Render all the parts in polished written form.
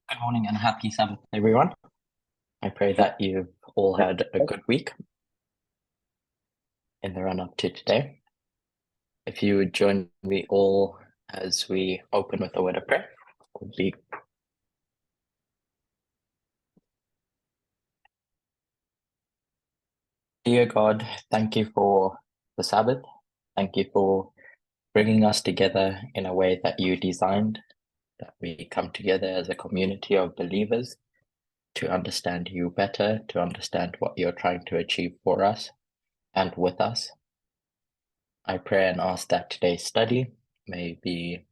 Good morning and happy Sabbath, everyone. I pray that you've all had a good week in the run up to today. If you would join me all as we open with a word of prayer, would be Dear God, thank you for the Sabbath. Thank you for bringing us together in a way that you designed, that we come together as a community of believers to understand you better, to understand what you're trying to achieve for us and with us. I pray and ask that today's study may be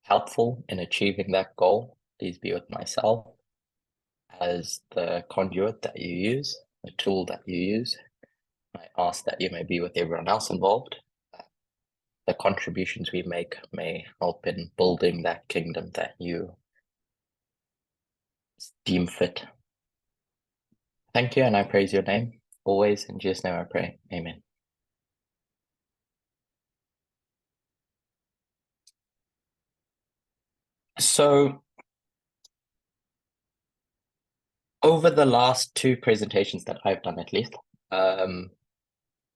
helpful in achieving that goal. Please be with myself as the conduit that you use, the tool that you use. I ask that you may be with everyone else involved. The contributions we make may help in building that kingdom that you deem fit. Thank you, and I praise your name always. In Jesus' name I pray. Amen. So, over the last two presentations that I've done, at least,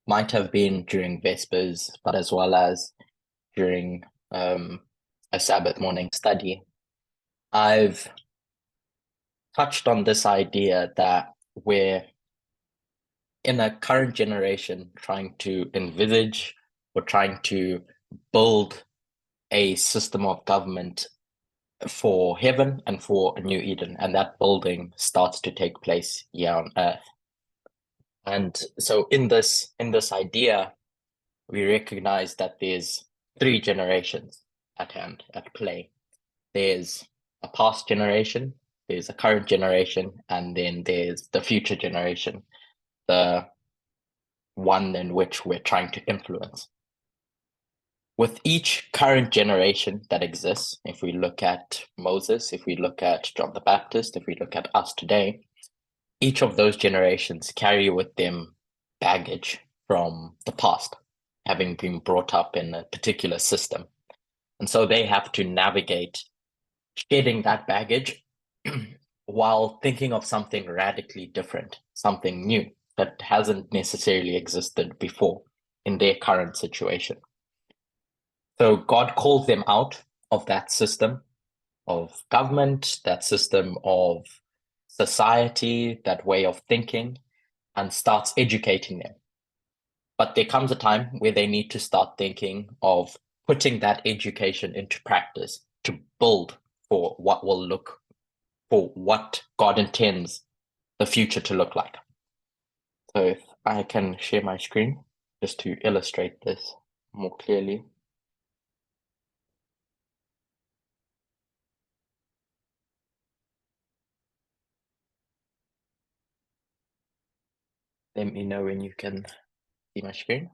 might have been during Vespers, but as well as during a Sabbath morning study, I've touched on this idea that we're in a current generation trying to envisage or trying to build a system of government for heaven and for a new Eden, and that building starts to take place here on earth. And so in this idea, we recognize that there's three generations at play. There's a past generation, there's a current generation, and then there's the future generation, the one in which we're trying to influence. With each current generation that exists, if we look at Moses, if we look at John the Baptist, if we look at us today, each of those generations carry with them baggage from the past, having been brought up in a particular system. And so they have to navigate shedding that baggage while thinking of something radically different, something new that hasn't necessarily existed before in their current situation. So God calls them out of that system of government, that system of society, that way of thinking, and starts educating them. But there comes a time where they need to start thinking of putting that education into practice to build for what God intends the future to look like. So if I can share my screen just to illustrate this more clearly. Let me know when you can see my screen.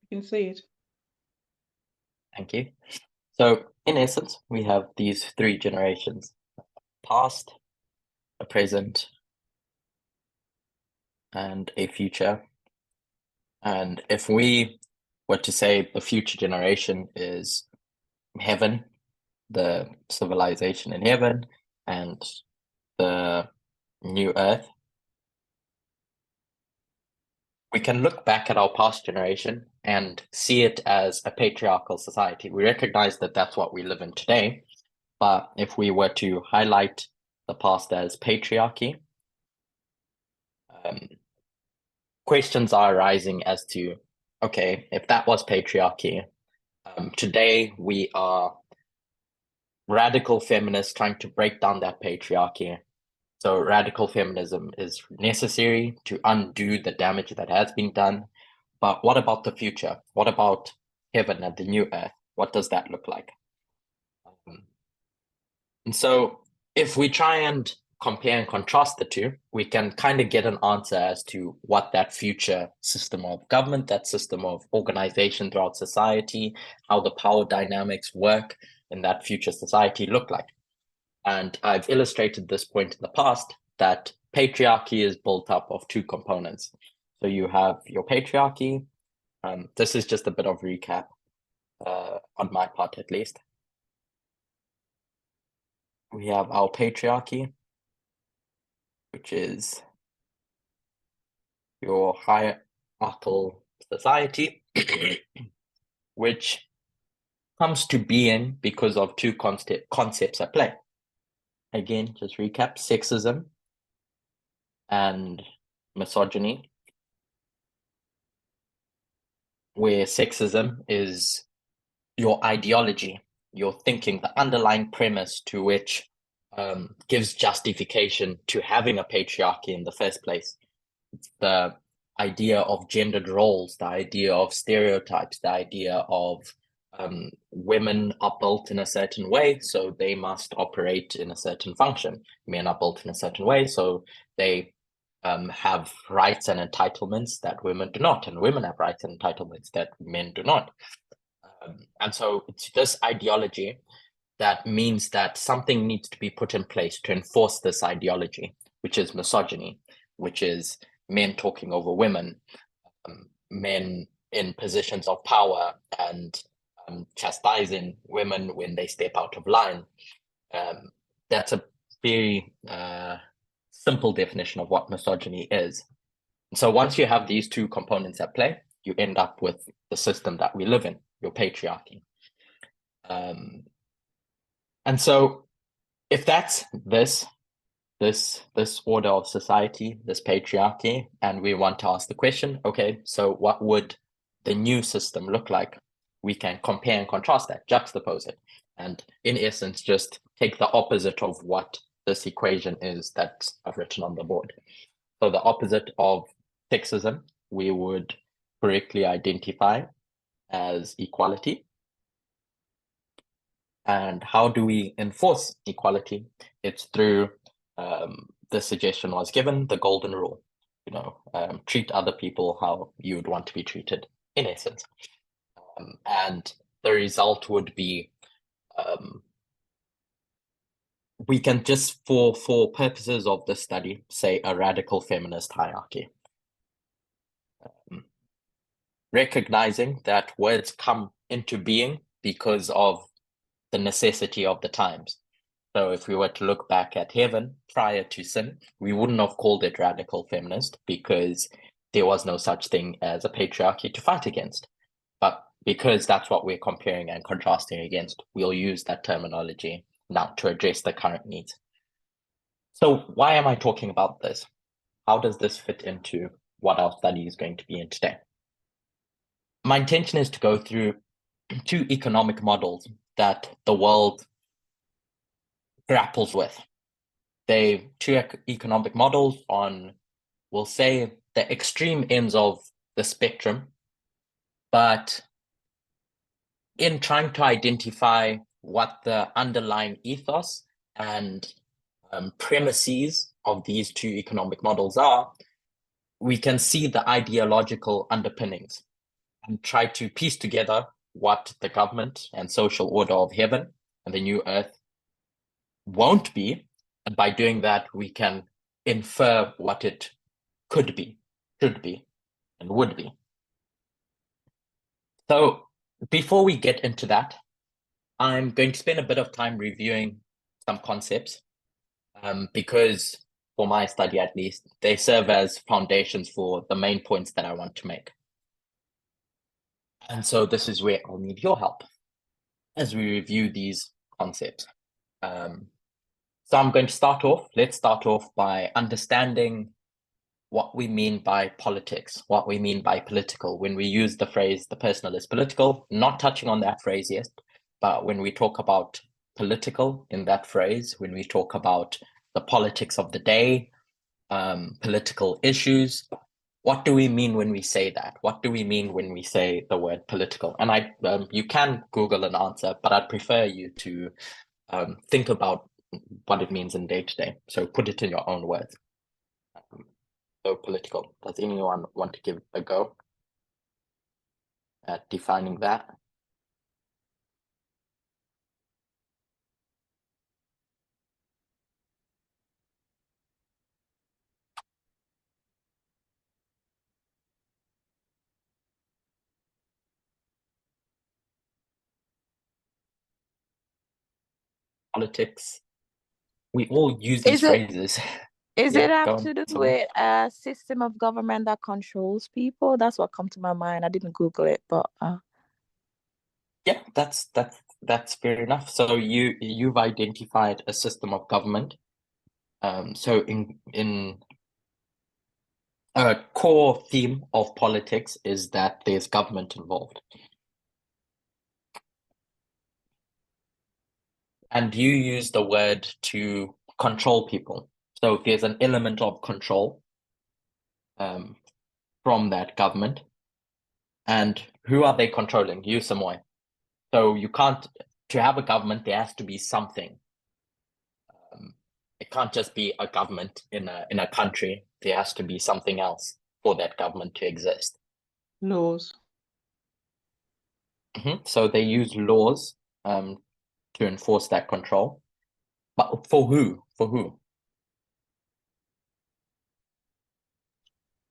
You can see it. Thank you. So in essence, we have these three generations: past, a present, and a future. And if we were to say the future generation is heaven, the civilization in heaven, and the new earth, we can look back at our past generation and see it as a patriarchal society. We recognize that that's what we live in today. But if we were to highlight the past as patriarchy, questions are arising as to, okay, if that was patriarchy, today we are radical feminists trying to break down that patriarchy. So radical feminism is necessary to undo the damage that has been done. But what about the future? What about heaven and the new earth? What does that look like? And so if we try and compare and contrast the two, we can kind of get an answer as to what that future system of government, that system of organization throughout society, how the power dynamics work in that future society look like. And I've illustrated this point in the past that patriarchy is built up of two components. So you have your patriarchy. This is just a bit of recap on my part, at least. we have our patriarchy, which is your hierarchical society, which comes to being because of two concepts at play. Again, just recap: sexism and misogyny, where sexism is your ideology, your thinking, the underlying premise to which gives justification to having a patriarchy in the first place. It's the idea of gendered roles, the idea of stereotypes, the idea of women are built in a certain way, so they must operate in a certain function. Men are built in a certain way, so they have rights and entitlements that women do not, and women have rights and entitlements that men do not. And so it's this ideology that means that something needs to be put in place to enforce this ideology, which is misogyny, which is men talking over women, men in positions of power and chastising women when they step out of line. That's a very simple definition of what misogyny is. So once you have these two components at play, you end up with the system that we live in, your patriarchy. And so if that's this order of society, this patriarchy, and we want to ask the question, okay, so what would the new system look like? We can compare and contrast that, juxtapose it, and in essence, just take the opposite of what this equation is that I've written on the board. So the opposite of sexism, we would correctly identify as equality. And how do we enforce equality? It's through the suggestion was given, the golden rule. Treat other people how you would want to be treated, in essence. And the result would be we can just, for purposes of this study, say a radical feminist hierarchy. Recognizing that words come into being because of the necessity of the times. So if we were to look back at heaven prior to sin, we wouldn't have called it radical feminist because there was no such thing as a patriarchy to fight against. But because that's what we're comparing and contrasting against, we'll use that terminology now to address the current needs. So why am I talking about this? How does this fit into what our study is going to be in today? My intention is to go through two economic models that the world grapples with. They two economic models on, we'll say, the extreme ends of the spectrum, but in trying to identify what the underlying ethos and premises of these two economic models are, we can see the ideological underpinnings and try to piece together what the government and social order of heaven and the new earth won't be. And by doing that, we can infer what it could be, should be, and would be. So before we get into that, I'm going to spend a bit of time reviewing some concepts because for my study at least, they serve as foundations for the main points that I want to make. And so this is where I'll need your help as we review these concepts. So I'm going to let's start off by understanding what we mean by politics, what we mean by political. When we use the phrase, the personal is political, not touching on that phrase yet, but when we talk about political in that phrase, when we talk about the politics of the day, political issues, what do we mean when we say that? What do we mean when we say the word political? And you can Google an answer, but I'd prefer you to think about what it means in day to day. So put it in your own words. So political. Does anyone want to give a go at defining that? Politics we all use these Is it phrases. is Yeah, it have go on. to do Someone. with a system of government that controls people? That's what come to my mind. I didn't Google it, but Yeah, that's fair enough. So you've identified a system of government. So in a core theme of politics is that there's government involved. And you use the word to control people. So there's an element of control um, from that government. And who are they controlling? You, Samoy. So you can't, to have a government, there has to be something. It can't just be a government in a country. There has to be something else for that government to exist. Laws. So they use laws to enforce that control. But for who? For who?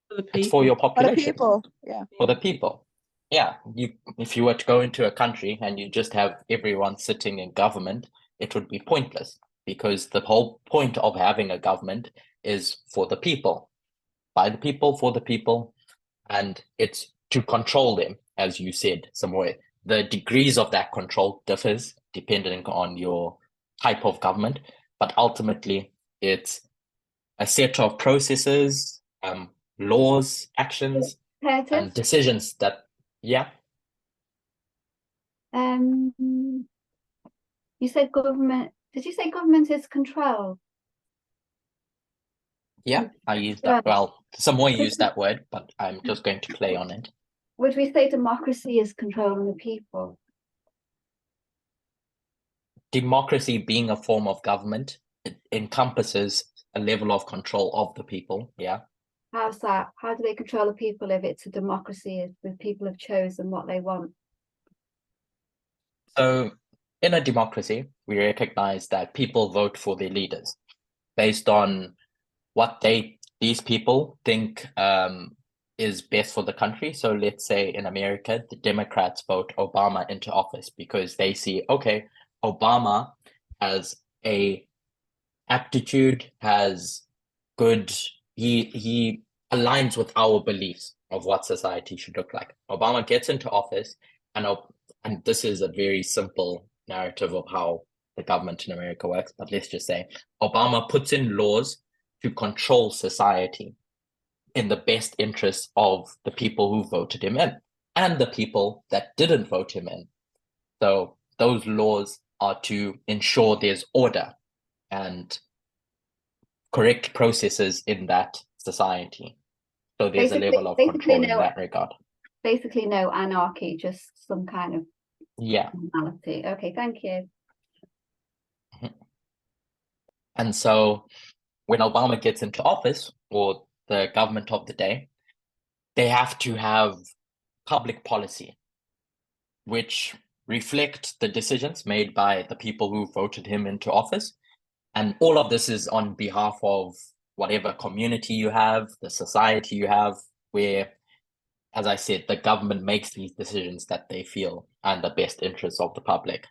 For the It's for people. your for the population, people, yeah. for the people. Yeah, if you were to go into a country and you just have everyone sitting in government, it would be pointless because the whole point of having a government is for the people, by the people, for the people, and it's to control them, as you said somewhere. The degrees of that control differs depending on your type of government, but ultimately it's a set of processes, laws, actions, and Curtis, decisions that, yeah, you said government. Did you say government is control? yeah, I use that. Right. Well, some more use that word, but I'm just going to play on it. Would we say democracy is controlling the people? Democracy being a form of government, it encompasses a level of control of the people. Yeah. How's that? How do they control the people if it's a democracy, if the people have chosen what they want? So in a democracy, we recognize that people vote for their leaders based on what these people think is best for the country. So let's say in America, the Democrats vote Obama into office because they see, okay, Obama has a aptitude, has good, he aligns with our beliefs of what society should look like. Obama gets into office, and and this is a very simple narrative of how the government in America works, but let's just say Obama puts in laws to control society in the best interests of the people who voted him in and the people that didn't vote him in. So those laws are to ensure there's order and correct processes in that society. So there's a level of control in that regard. Basically no anarchy, just some kind of Yeah. normality. Okay, thank you. And so when Obama gets into office, or the government of the day, they have to have public policy which reflect the decisions made by the people who voted him into office. And all of this is on behalf of whatever community you have, the society you have, where, as I said, the government makes these decisions that they feel are in the best interests of the public.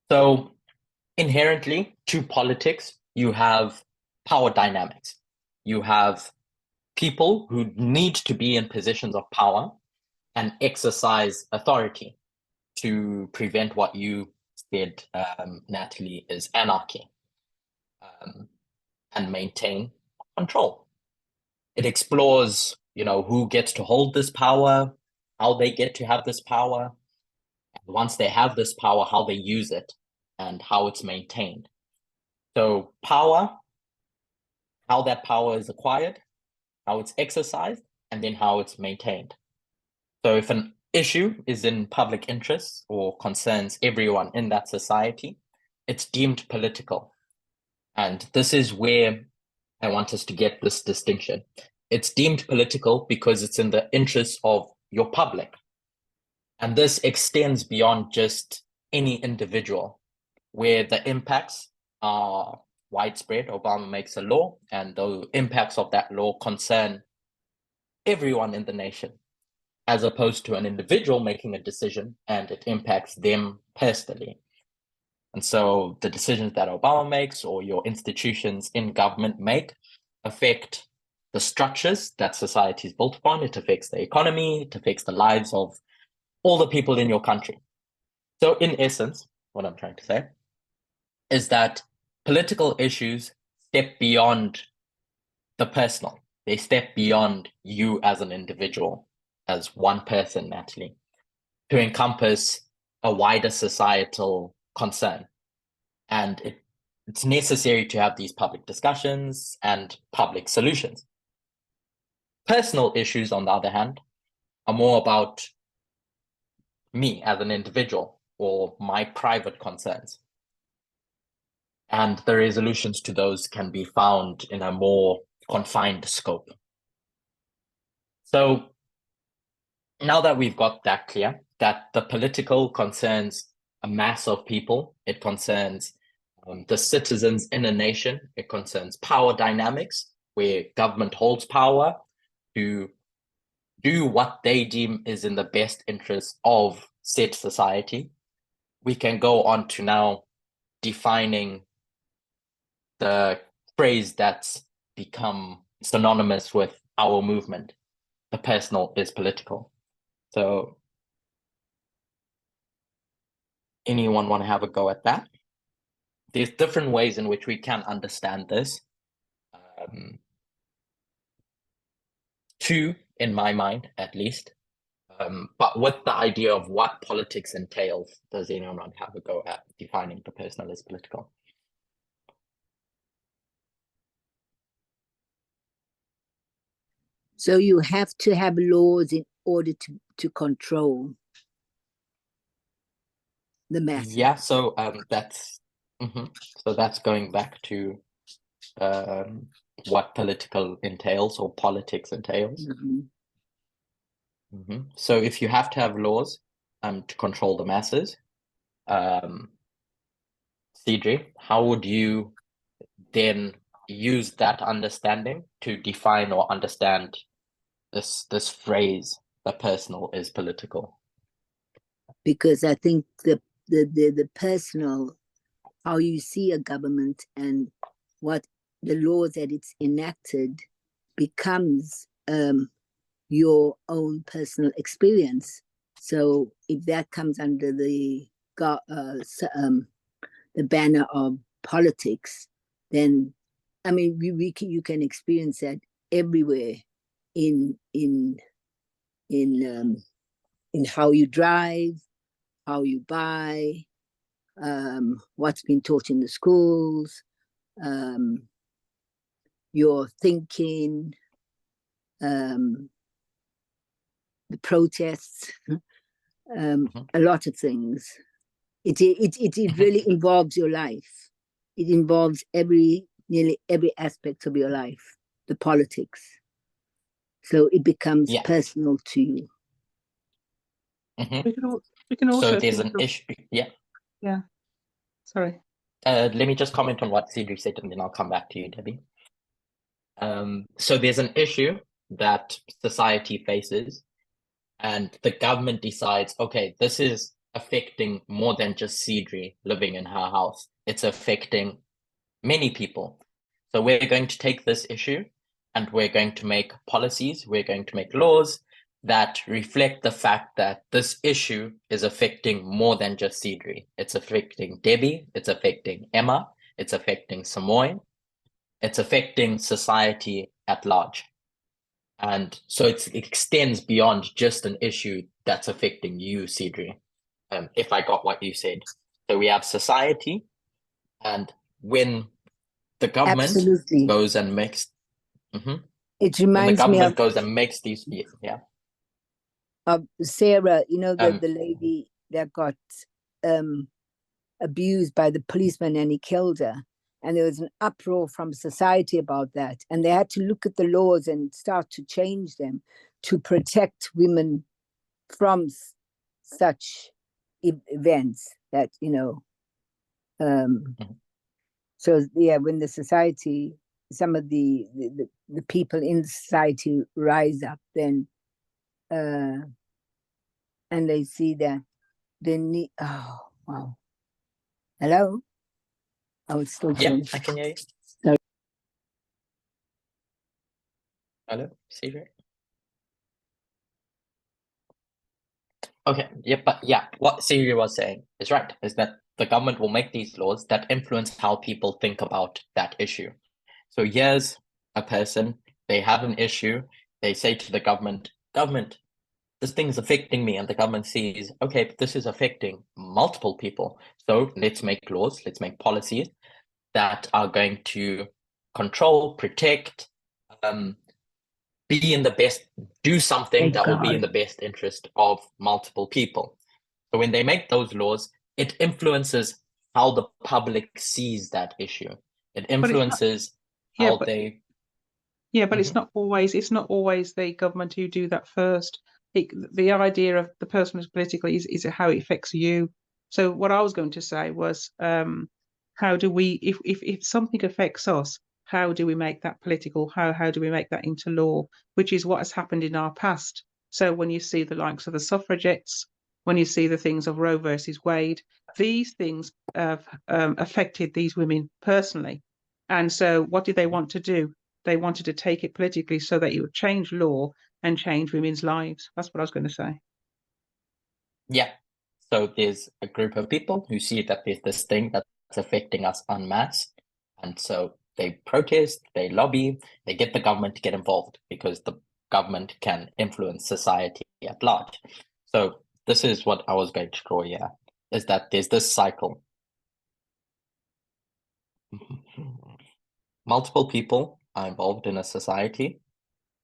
So inherently to politics, you have power dynamics. You have people who need to be in positions of power and exercise authority to prevent what you said, Natalie, is anarchy, and maintain control. It explores, who gets to hold this power, how they get to have this power, and once they have this power, how they use it and how it's maintained. So power, how that power is acquired, how it's exercised, and then how it's maintained. So if an issue is in public interest or concerns everyone in that society, it's deemed political. And this is where I want us to get this distinction. It's deemed political because it's in the interest of your public. And this extends beyond just any individual, where the impacts are widespread. Obama makes a law, and the impacts of that law concern everyone in the nation, as opposed to an individual making a decision and it impacts them personally. And so the decisions that Obama makes or your institutions in government make affect the structures that society is built upon. It affects the economy, it affects the lives of all the people in your country. So in essence, what I'm trying to say is that political issues step beyond the personal. They step beyond you as an individual, as one person, Natalie, to encompass a wider societal concern. And it's necessary to have these public discussions and public solutions. Personal issues, on the other hand, are more about me as an individual or my private concerns. And the resolutions to those can be found in a more confined scope. So now that we've got that clear, that the political concerns a mass of people, it concerns the citizens in a nation, it concerns power dynamics, where government holds power to do what they deem is in the best interest of said society. We can go on to now defining the phrase that's become synonymous with our movement. The personal is political. So anyone want to have a go at that? There's different ways in which we can understand this. Two, in my mind, at least. But with the idea of what politics entails, does anyone want to have a go at defining the personal as political? So you have to have laws in order to control the masses. Yeah, so that's so that's going back to what political entails or politics entails. So if you have to have laws to control the masses, CJ, how would you then use that understanding to define or understand this phrase, the personal is political? Because I think the personal, how you see a government and what the laws that it's enacted becomes your own personal experience. So if that comes under the banner of politics, then I mean you can experience that everywhere in how you drive, how you buy, what's been taught in the schools, your thinking, the protests, a lot of things. It really involves your life. It involves nearly every aspect of your life, the politics. So it becomes personal to you. We can also so there's an issue. Yeah. Sorry. Let me just comment on what Cedric said, and then I'll come back to you, Debbie. So there's an issue that society faces, and the government decides, okay, this is affecting more than just Cedric living in her house. It's affecting many people. So we're going to take this issue and we're going to make policies, we're going to make laws that reflect the fact that this issue is affecting more than just Cedric. It's affecting Debbie, it's affecting Emma, it's affecting Samoy, it's affecting society at large. And so it extends beyond just an issue that's affecting you, Cedric, if I got what you said. So we have society, and when the government goes and makes... It reminds me of... goes and makes these... of Sarah, you know, the lady that got abused by the policeman and he killed her. And there was an uproar from society about that. And they had to look at the laws and start to change them to protect women from such events that, you know. So, yeah, when the society, some of the people in society rise up, then, and they see that they need, oh, wow. Hello? I was still Yeah, saying. I can hear you. Sorry. Hello, CJ. Okay, yeah, but yeah, what Siri was saying is right, is that the government will make these laws that influence how people think about that issue. So here's a person, they have an issue, they say to the government, this thing is affecting me, and the government sees, okay, but this is affecting multiple people. So let's make laws, let's make policies that are going to control, protect, be in the best, do something that will be in the best interest of multiple people. So when they make those laws, it influences how the public sees that issue. It influences yeah, how but- they. Yeah, but it's not always the government who do that first. The idea of the person who's political is how it affects you. So what I was going to say was, how do we, if something affects us, how do we make that political? How do we make that into law? Which is what has happened in our past. So when you see the likes of the suffragettes, when you see the things of Roe versus Wade, these things have affected these women personally. And so what did they want to do? They wanted to take it politically so that it would change law and change women's lives. That's what I was going to say. Yeah. So there's a group of people who see that there's this thing that's affecting us en masse. And so they protest, they lobby, they get the government to get involved because the government can influence society at large. So this is what I was going to draw here, is that there's this cycle. Multiple people are involved in a society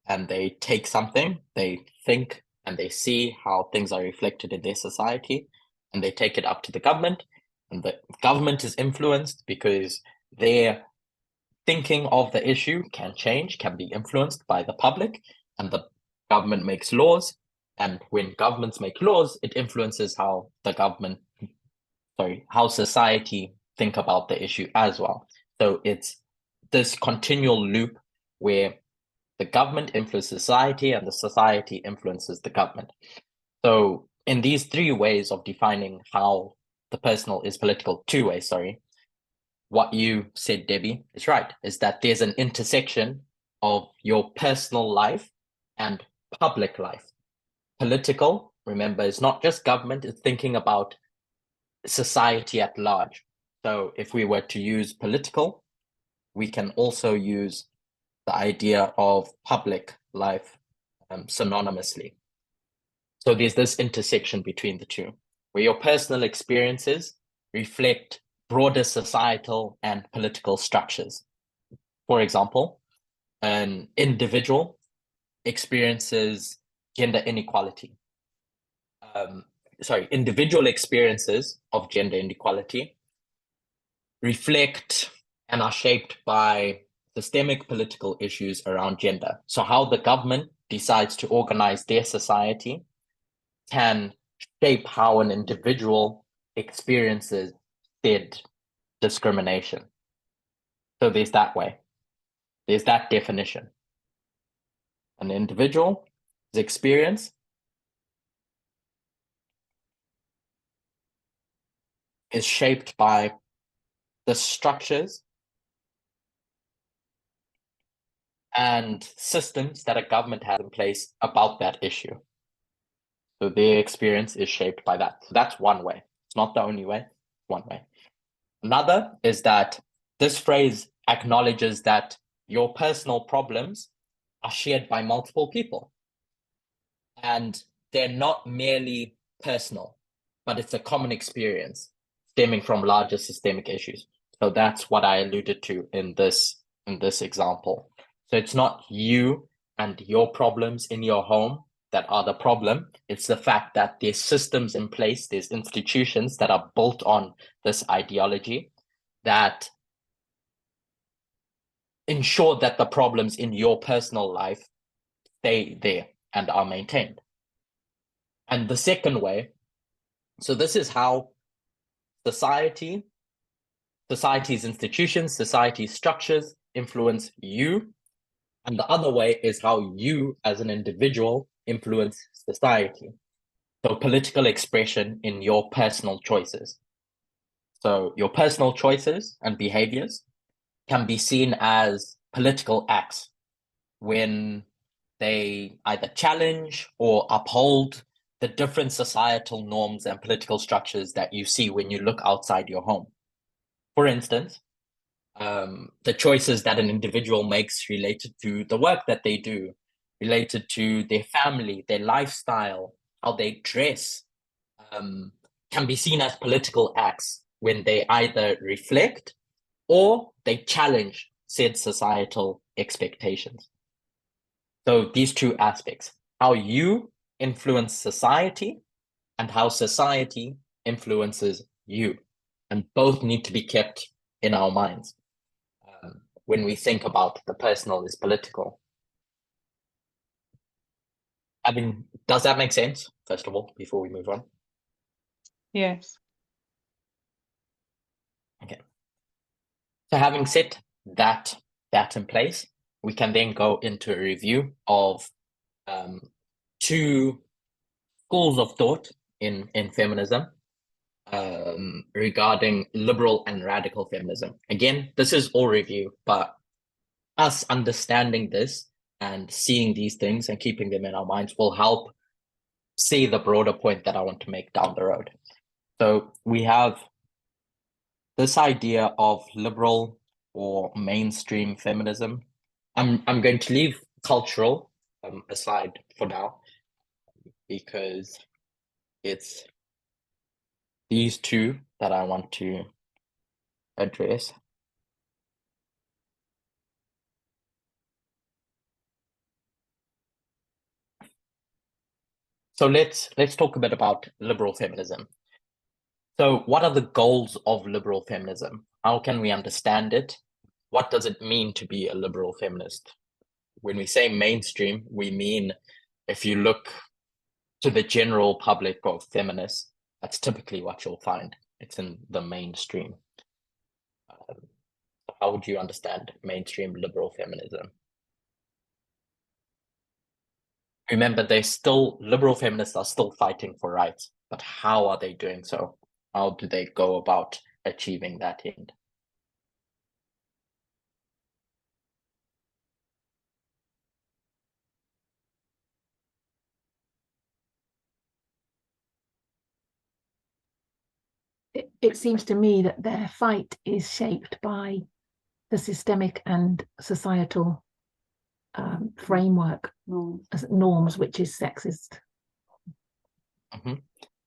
and they take something, they think and they see how things are reflected in their society, and they take it up to the government, and the government is influenced because their thinking of the issue can change, can be influenced by the public, and the government makes laws. And when governments make laws, it influences how how society think about the issue as well. So it's this continual loop where the government influences society and the society influences the government. So in these three ways of defining how the personal is political, two ways, sorry, what you said, Debbie, is right, is that there's an intersection of your personal life and public life. Political, remember, is not just government, it's thinking about society at large. So if we were to use political, we can also use the idea of public life synonymously. So there's this intersection between the two, where your personal experiences reflect broader societal and political structures. For example, an individual experiences gender inequality. Individual experiences of gender inequality reflect and are shaped by systemic political issues around gender. So how the government decides to organize their society can shape how an individual experiences said discrimination. So there's that way. There's that definition. An individual's experience is shaped by the structures and systems that a government has in place about that issue. So their experience is shaped by that. So that's one way. It's not the only way, one way. Another is that this phrase acknowledges that your personal problems are shared by multiple people. And they're not merely personal, but it's a common experience stemming from larger systemic issues. So that's what I alluded to in this example. So it's not you and your problems in your home that are the problem. It's the fact that there's systems in place, there's institutions that are built on this ideology that ensure that the problems in your personal life stay there and are maintained. And the second way, so this is how society's institutions, society's structures influence you. And the other way is how you as an individual influence society. So political expression in your personal choices. So your personal choices and behaviors can be seen as political acts when they either challenge or uphold the different societal norms and political structures that you see when you look outside your home. For instance, the choices that an individual makes related to the work that they do, related to their family, their lifestyle, how they dress, can be seen as political acts when they either reflect or they challenge said societal expectations. So these two aspects, how you influence society and how society influences you, and both need to be kept in our minds when we think about the personal is political. Does that make sense, first of all, before we move on? Yes. Okay. So having set that in place, we can then go into a review of two schools of thought in feminism regarding liberal and radical feminism. Again, this is all review, but us understanding this and seeing these things and keeping them in our minds will help see the broader point that I want to make down the road. So we have this idea of liberal or mainstream feminism. I'm going to leave cultural aside for now because it's these two that I want to address. So let's talk a bit about liberal feminism. So what are the goals of liberal feminism? How can we understand it? What does it mean to be a liberal feminist? When we say mainstream, we mean if you look to the general public of feminists, that's typically what you'll find. It's in the mainstream. How would you understand mainstream liberal feminism? Remember, liberal feminists are still fighting for rights, but how are they doing so? How do they go about achieving that end? It seems to me that their fight is shaped by the systemic and societal framework norms, which is sexist. Mm-hmm.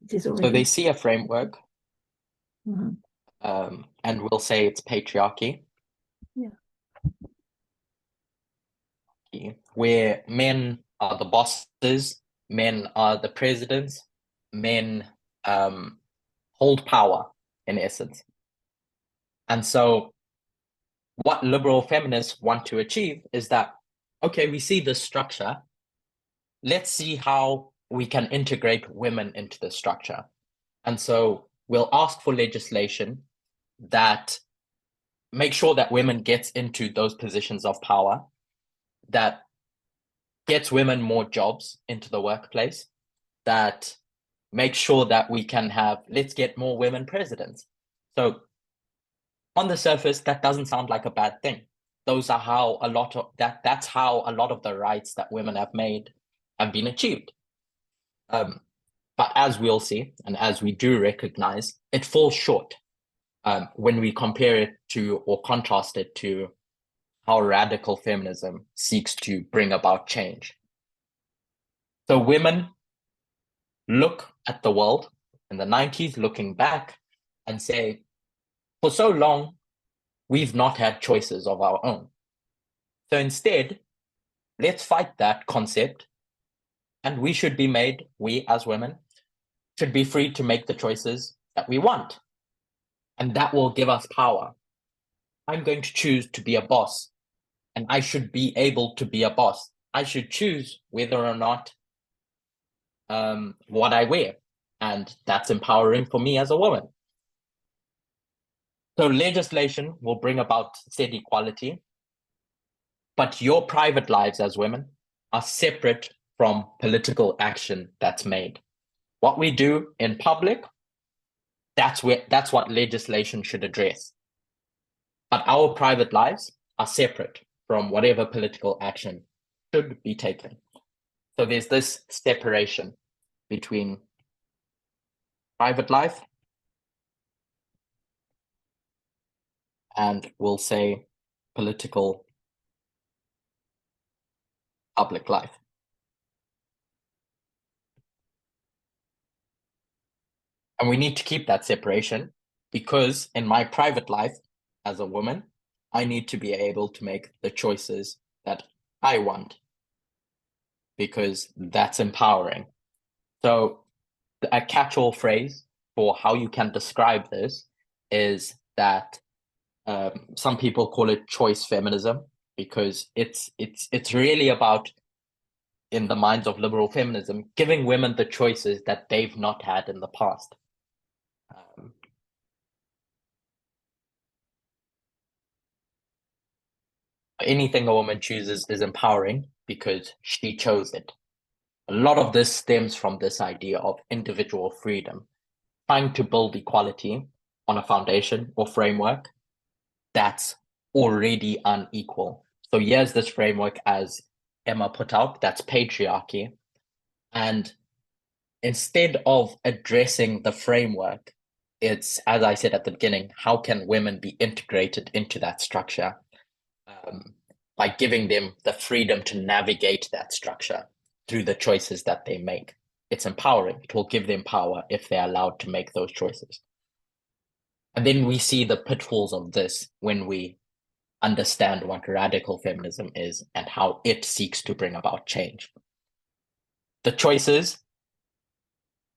It is So they see a framework, mm-hmm. And we'll say it's patriarchy. Yeah. Where men are the bosses, men are the presidents, men hold power in essence. And so what liberal feminists want to achieve is that, okay, we see this structure. Let's see how we can integrate women into the structure. And so we'll ask for legislation that make sure that women get into those positions of power, that gets women more jobs into the workplace, that makes sure that we can let's get more women presidents. So on the surface, that doesn't sound like a bad thing. Those are how that's how a lot of the rights that women have made have been achieved. But as we'll see, and as we do recognize, it falls short when we compare it to or contrast it to how radical feminism seeks to bring about change. So women look at the world in the 90s, looking back and say, for so long, we've not had choices of our own. So instead, let's fight that concept, and we as women, should be free to make the choices that we want. And that will give us power. I'm going to choose to be a boss, and I should be able to be a boss. I should choose whether or not what I wear, and that's empowering for me as a woman. So legislation will bring about said equality, but your private lives as women are separate from political action that's made. What we do in public that's what legislation should address. But our private lives are separate from whatever political action should be taken. So there's this separation between private life and, we'll say, political public life. And we need to keep that separation, because in my private life as a woman, I need to be able to make the choices that I want, because that's empowering. So a catch-all phrase for how you can describe this is that some people call it choice feminism, because it's really about, in the minds of liberal feminism, giving women the choices that they've not had in the past. Anything a woman chooses is empowering because she chose it. A lot of this stems from this idea of individual freedom, trying to build equality on a foundation or framework that's already unequal. So here's this framework, as Emma put out, that's patriarchy. And instead of addressing the framework, it's, as I said at the beginning, how can women be integrated into that structure? By giving them the freedom to navigate that structure through the choices that they make. It's empowering. It will give them power if they're allowed to make those choices. And then we see the pitfalls of this when we understand what radical feminism is and how it seeks to bring about change. The choices,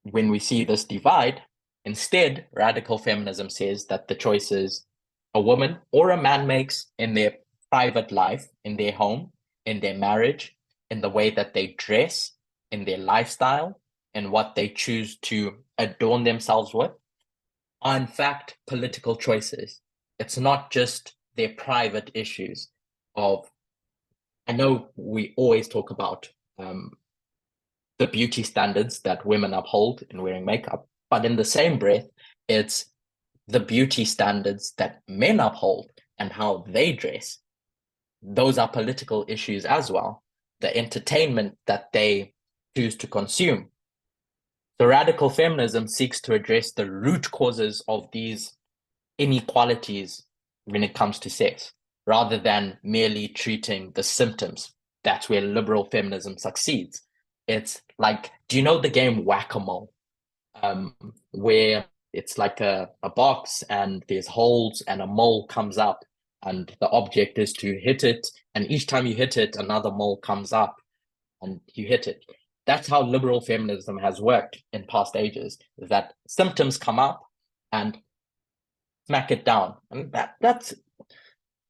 when we see this divide, instead, radical feminism says that the choices a woman or a man makes in their private life, in their home, in their marriage, in the way that they dress, in their lifestyle, and what they choose to adorn themselves with, are in fact political choices. It's not just their private issues of, I know we always talk about the beauty standards that women uphold in wearing makeup, but in the same breath, it's the beauty standards that men uphold and how they dress. Those are political issues as well. The entertainment that they choose to consume. The radical feminism seeks to address the root causes of these inequalities when it comes to sex, rather than merely treating the symptoms. That's where liberal feminism succeeds. It's like, do you know the game Whack-A-Mole? Where it's like a box and there's holes and a mole comes up, and the object is to hit it, and each time you hit it, another mole comes up and you hit it. That's how liberal feminism has worked in past ages, that symptoms come up and smack it down. And that's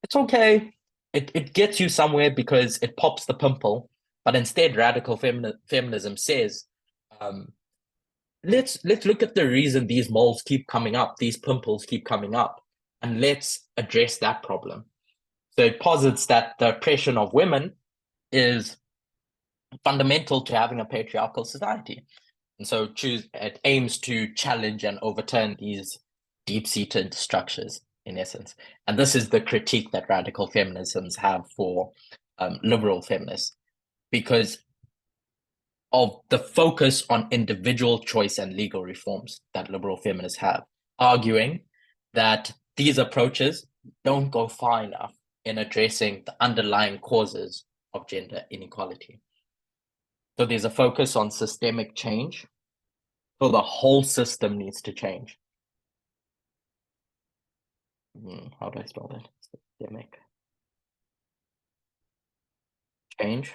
it's okay. It gets you somewhere because it pops the pimple. But instead, radical feminism says, let's look at the reason these moles keep coming up, these pimples keep coming up, and let's address that problem. So it posits that the oppression of women is fundamental to having a patriarchal society. And so it aims to challenge and overturn these deep-seated structures, in essence. And this is the critique that radical feminisms have for liberal feminists, because of the focus on individual choice and legal reforms that liberal feminists have, arguing that these approaches don't go far enough in addressing the underlying causes of gender inequality. So there's a focus on systemic change. So the whole system needs to change. How do I spell that? Systemic change.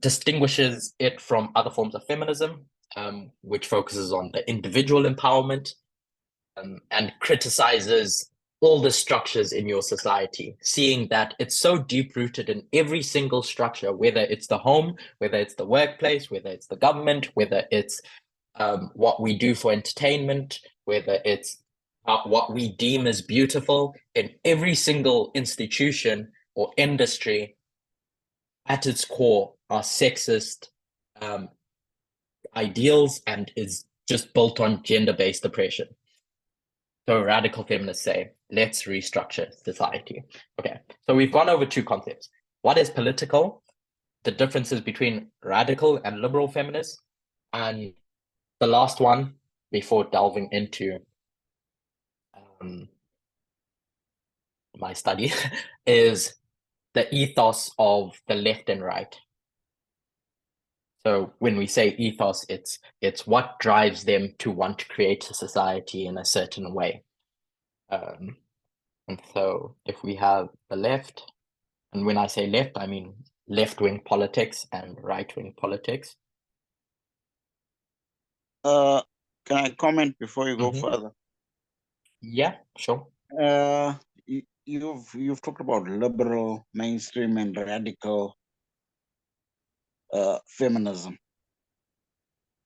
Distinguishes it from other forms of feminism, which focuses on the individual empowerment, and criticizes all the structures in your society, seeing that it's so deep-rooted in every single structure, whether it's the home, whether it's the workplace, whether it's the government, whether it's what we do for entertainment, whether it's what we deem as beautiful. In every single institution or industry, at its core, are sexist ideals and is just built on gender-based oppression. So radical feminists say, let's restructure society. Okay, so we've gone over two concepts. What is political, the differences between radical and liberal feminists, and the last one, before delving into my study, is the ethos of the left and right. So when we say ethos, it's what drives them to want to create a society in a certain way. And so if we have the left, and when I say left, I mean left-wing politics and right-wing politics. Can I comment before you go further? Yeah, sure. You've talked about liberal, mainstream, and radical feminism.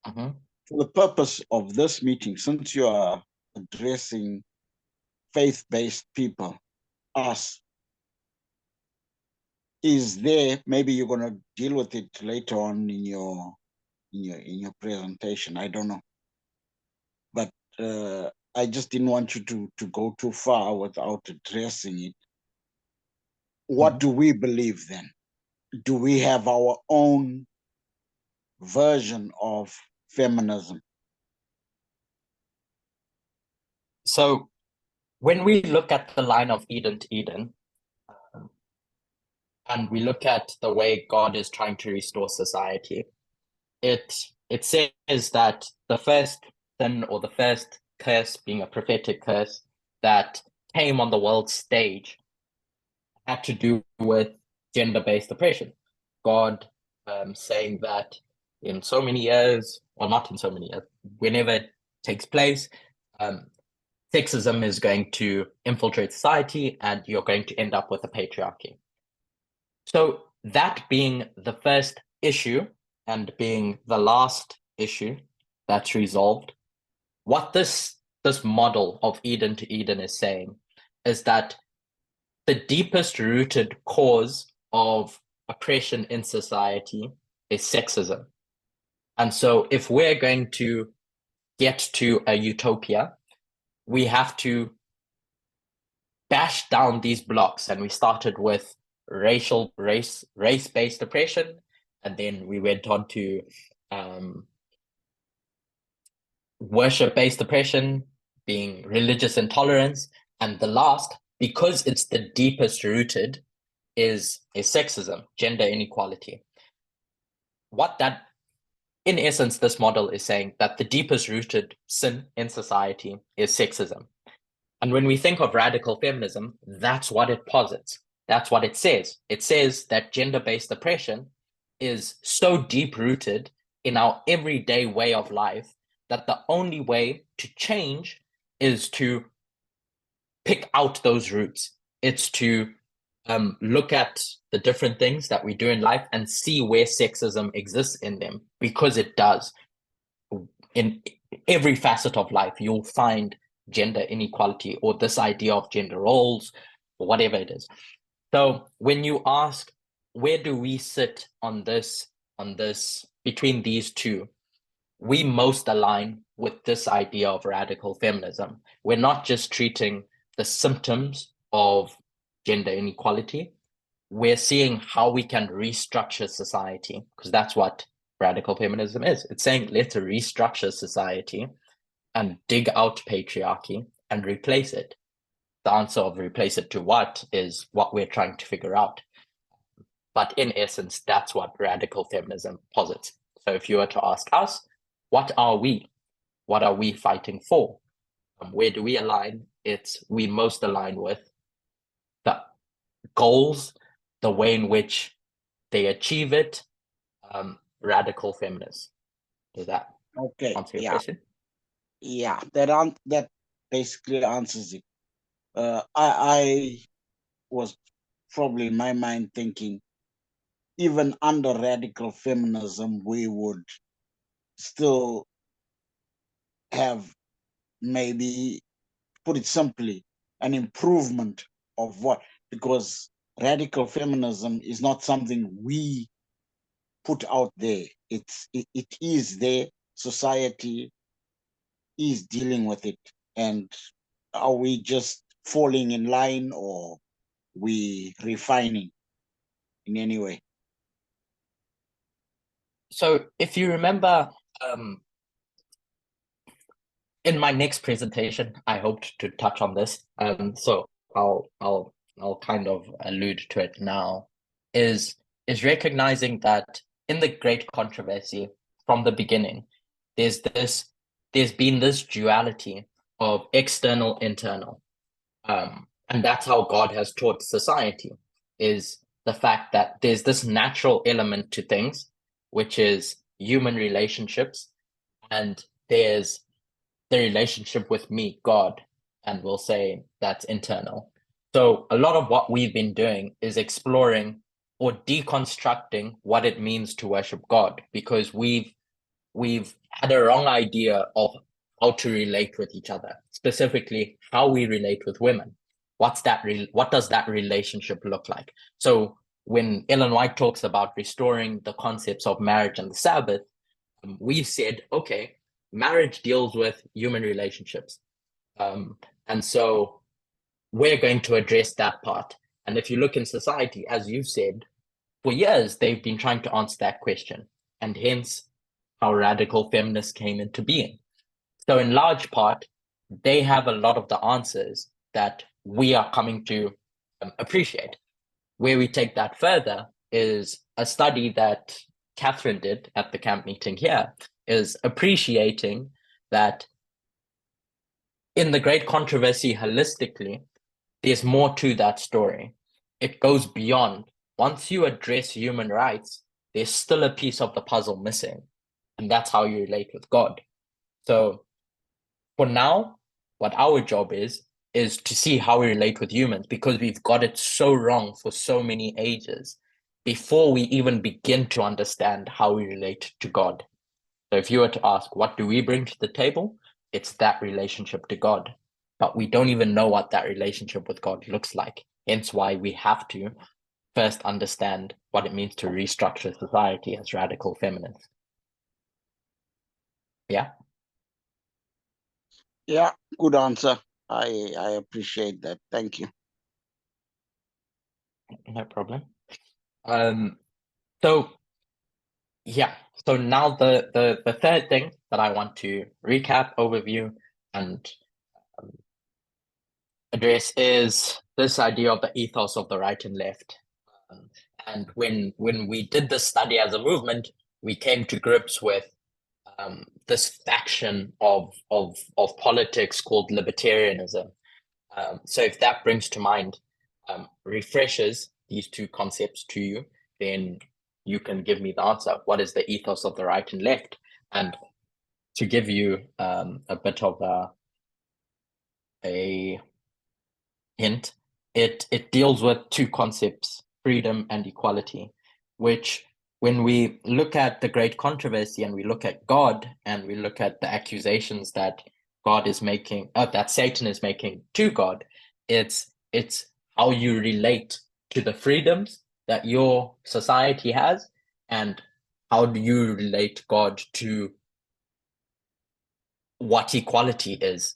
For the purpose of this meeting, since you are addressing faith-based people, us, is there, maybe you're going to deal with it later on in your presentation, I don't know, but I just didn't want you to go too far without addressing it. What do we believe then? Do we have our own version of feminism? So when we look at the line of Eden to Eden, and we look at the way God is trying to restore society, it says that the first sin, or the first curse, being a prophetic curse that came on the world stage, had to do with gender-based oppression. God saying that in so many years, or not in so many years, whenever it takes place, sexism is going to infiltrate society and you're going to end up with a patriarchy. So that being the first issue and being the last issue that's resolved, what this model of Eden to Eden is saying is that the deepest rooted cause of oppression in society is sexism. And so if we're going to get to a utopia, we have to bash down these blocks. And we started with race-based oppression, and then we went on to worship-based oppression, being religious intolerance, and the last, because it's the deepest rooted, is sexism, gender inequality. What that, in essence, this model is saying that the deepest rooted sin in society is sexism. And when we think of radical feminism, that's what it posits. That's what it says. It says that gender-based oppression is so deep-rooted in our everyday way of life that the only way to change is to pick out those roots. It's to look at the different things that we do in life and see where sexism exists in them, because it does. In every facet of life, you'll find gender inequality or this idea of gender roles or whatever it is. So when you ask, where do we sit on this between these two, we most align with this idea of radical feminism. We're not just treating the symptoms of gender inequality. We're seeing how we can restructure society, because that's what radical feminism is. It's saying let's restructure society and dig out patriarchy and replace it. The answer of replace it to what is what we're trying to figure out. But in essence, that's what radical feminism posits. So if you were to ask us, what are we? What are we fighting for? Where do we align? We most align with the goals, the way in which they achieve it, radical feminists. Does that answer your question? Yeah, that basically answers it. I was probably in my mind thinking, even under radical feminism, we would still have, maybe, put it simply, an improvement of what, because radical feminism is not something we put out there. It is there. Society is dealing with it. And are we just falling in line, or we refining in any way? So if you remember, in my next presentation, I hoped to touch on this. So I'll kind of allude to it now. Is recognizing that in the great controversy from the beginning, there's been this duality of external, internal. And that's how God has taught society, is the fact that there's this natural element to things, which is human relationships, and there's the relationship with me, God, and we'll say that's internal. So a lot of what we've been doing is exploring or deconstructing what it means to worship God, because we've had a wrong idea of how to relate with each other, specifically how we relate with women. What does that relationship look like? So when Ellen White talks about restoring the concepts of marriage and the Sabbath, we've said, okay, marriage deals with human relationships. And so we're going to address that part. And if you look in society, as you said, for years, they've been trying to answer that question, and hence how radical feminists came into being. So in large part, they have a lot of the answers that we are coming to appreciate. Where we take that further is a study that Catherine did at the camp meeting here, is appreciating that in the great controversy holistically, there's more to that story. It goes beyond. Once you address human rights, there's still a piece of the puzzle missing, and that's how you relate with God. So for now, what our job is to see how we relate with humans, because we've got it so wrong for so many ages before we even begin to understand how we relate to God. So if you were to ask, what do we bring to the table? It's that relationship to God. But we don't even know what that relationship with God looks like. Hence why we have to first understand what it means to restructure society as radical feminists. Yeah? Yeah, good answer. I appreciate that. Thank you. No problem. So yeah, so now the third thing that I want to recap, overview, and address is this idea of the ethos of the right and left. And when we did this study as a movement, we came to grips with this faction of politics called libertarianism. So if that brings to mind, refreshes these two concepts to you, then you can give me the answer. What is the ethos of the right and left? And to give you a bit of a hint, it deals with two concepts, freedom and equality, which when we look at the great controversy and we look at God and we look at the accusations that God is making, that Satan is making to God, it's how you relate to the freedoms that your society has, and how do you relate God to what equality is.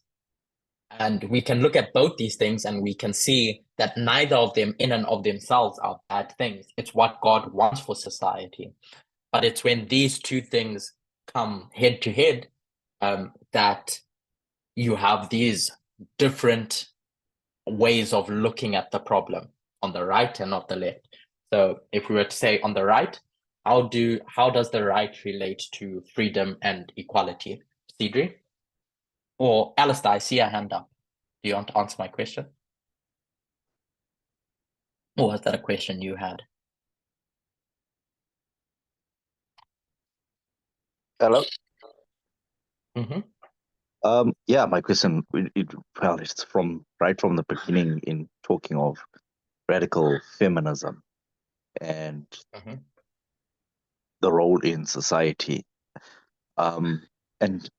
And we can look at both these things and we can see that neither of them in and of themselves are bad things. It's what God wants for society. But it's when these two things come head to head that you have these different ways of looking at the problem on the right and not the left. So if we were to say on the right, how does the right relate to freedom and equality? Cedric? Or Alistair, I see a hand up. Do you want to answer my question? Or was that a question you had? Hello. Mm-hmm. Yeah, my question, it's right from the beginning in talking of radical feminism and the role in society. And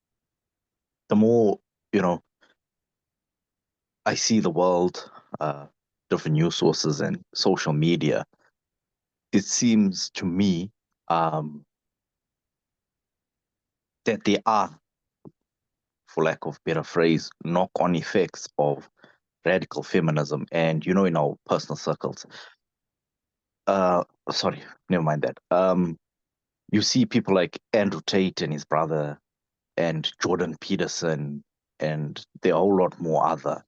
the more, I see the world, different news sources and social media, it seems to me that there are, for lack of better phrase, knock-on effects of radical feminism. And in our personal circles, sorry, never mind that. You see people like Andrew Tate and his brother, and Jordan Peterson, and there are a whole lot more other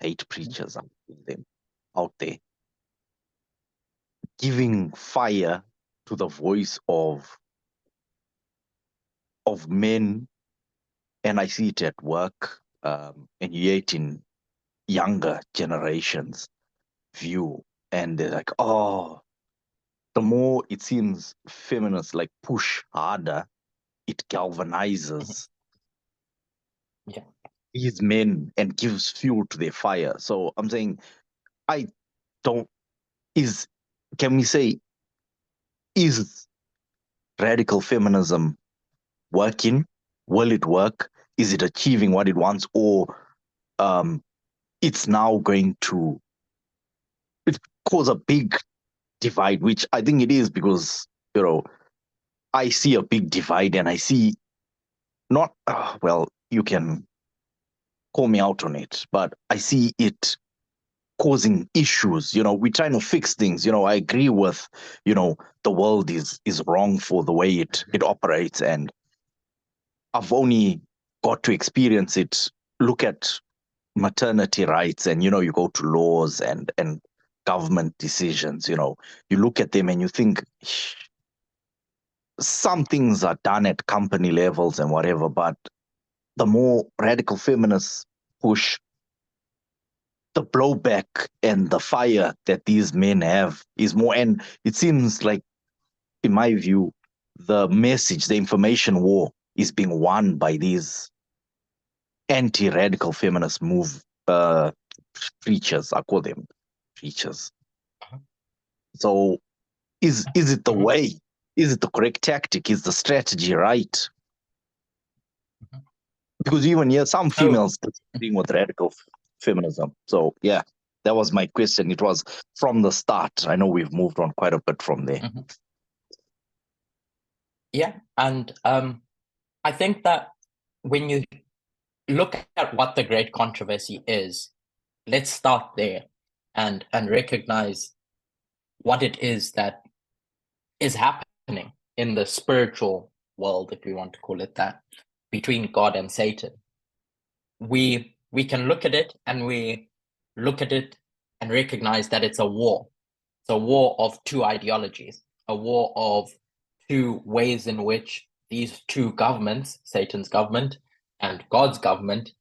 hate preachers out there, giving fire to the voice of men. And I see it at work, and yet in younger generations view, and they're like, oh, the more it seems feminists like push harder, it galvanizes these men and gives fuel to their fire. So I'm saying, can we say, is radical feminism working? Will it work? Is it achieving what it wants? Or it's now going to cause a big divide, which I think it is, because, I see a big divide, and I see not, well, you can call me out on it, but I see it causing issues. We're trying to fix things. I agree with, the world is wrong for the way it operates, and I've only got to experience it. Look at maternity rights, and you go to laws and government decisions. You look at them and you think, some things are done at company levels and whatever, but the more radical feminists push, the blowback and the fire that these men have is more. And it seems like, in my view, the message, the information war is being won by these anti-radical feminist preachers. I call them preachers. So is it the way? Is it the correct tactic? Is the strategy right? Because you even hear some females disagreeing with radical feminism. So yeah, that was my question. It was from the start. I know we've moved on quite a bit from there. Yeah, and I think that when you look at what the great controversy is, let's start there and recognize what it is that is happening in the spiritual world, if we want to call it that, between God and Satan. We can look at it and recognize that it's a war. It's a war of two ideologies, a war of two ways in which these two governments, Satan's government and God's government,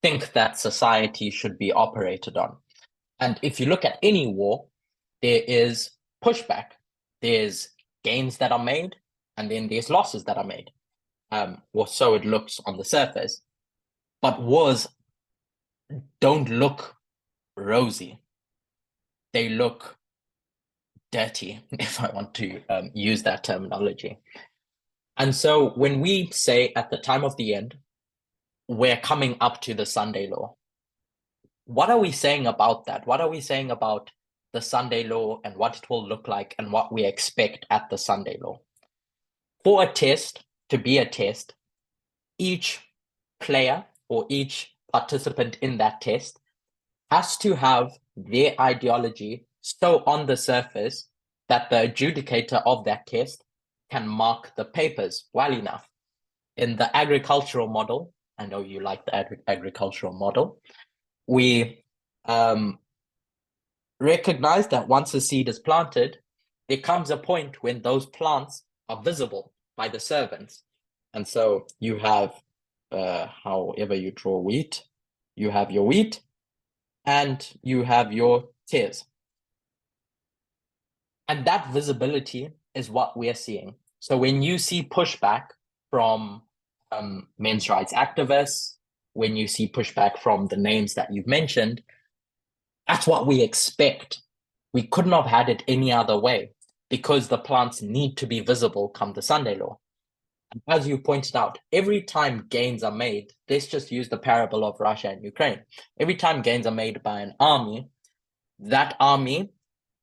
think that society should be operated on. And if you look at any war, there is pushback. There's gains that are made, and then there's losses that are made. Or so it looks on the surface. But wars don't look rosy. They look dirty, if I want to use that terminology. And so when we say at the time of the end, we're coming up to the Sunday law, what are we saying about that? What are we saying about the Sunday law and what it will look like and what we expect at the Sunday law? For a test to be a test, each player or each participant in that test has to have their ideology so on the surface that the adjudicator of that test can mark the papers well enough. In the agricultural model, I know you like the agricultural model, we recognize that once a seed is planted, there comes a point when those plants are visible by the servants. And so you have, however you draw wheat, you have your wheat and you have your tares. And that visibility is what we're seeing. So when you see pushback from men's rights activists, when you see pushback from the names that you've mentioned, that's what we expect. We couldn't have had it any other way because the plants need to be visible come the Sunday law. And as you pointed out, every time gains are made, let's just use the parable of Russia and Ukraine. Every time gains are made by an army, that army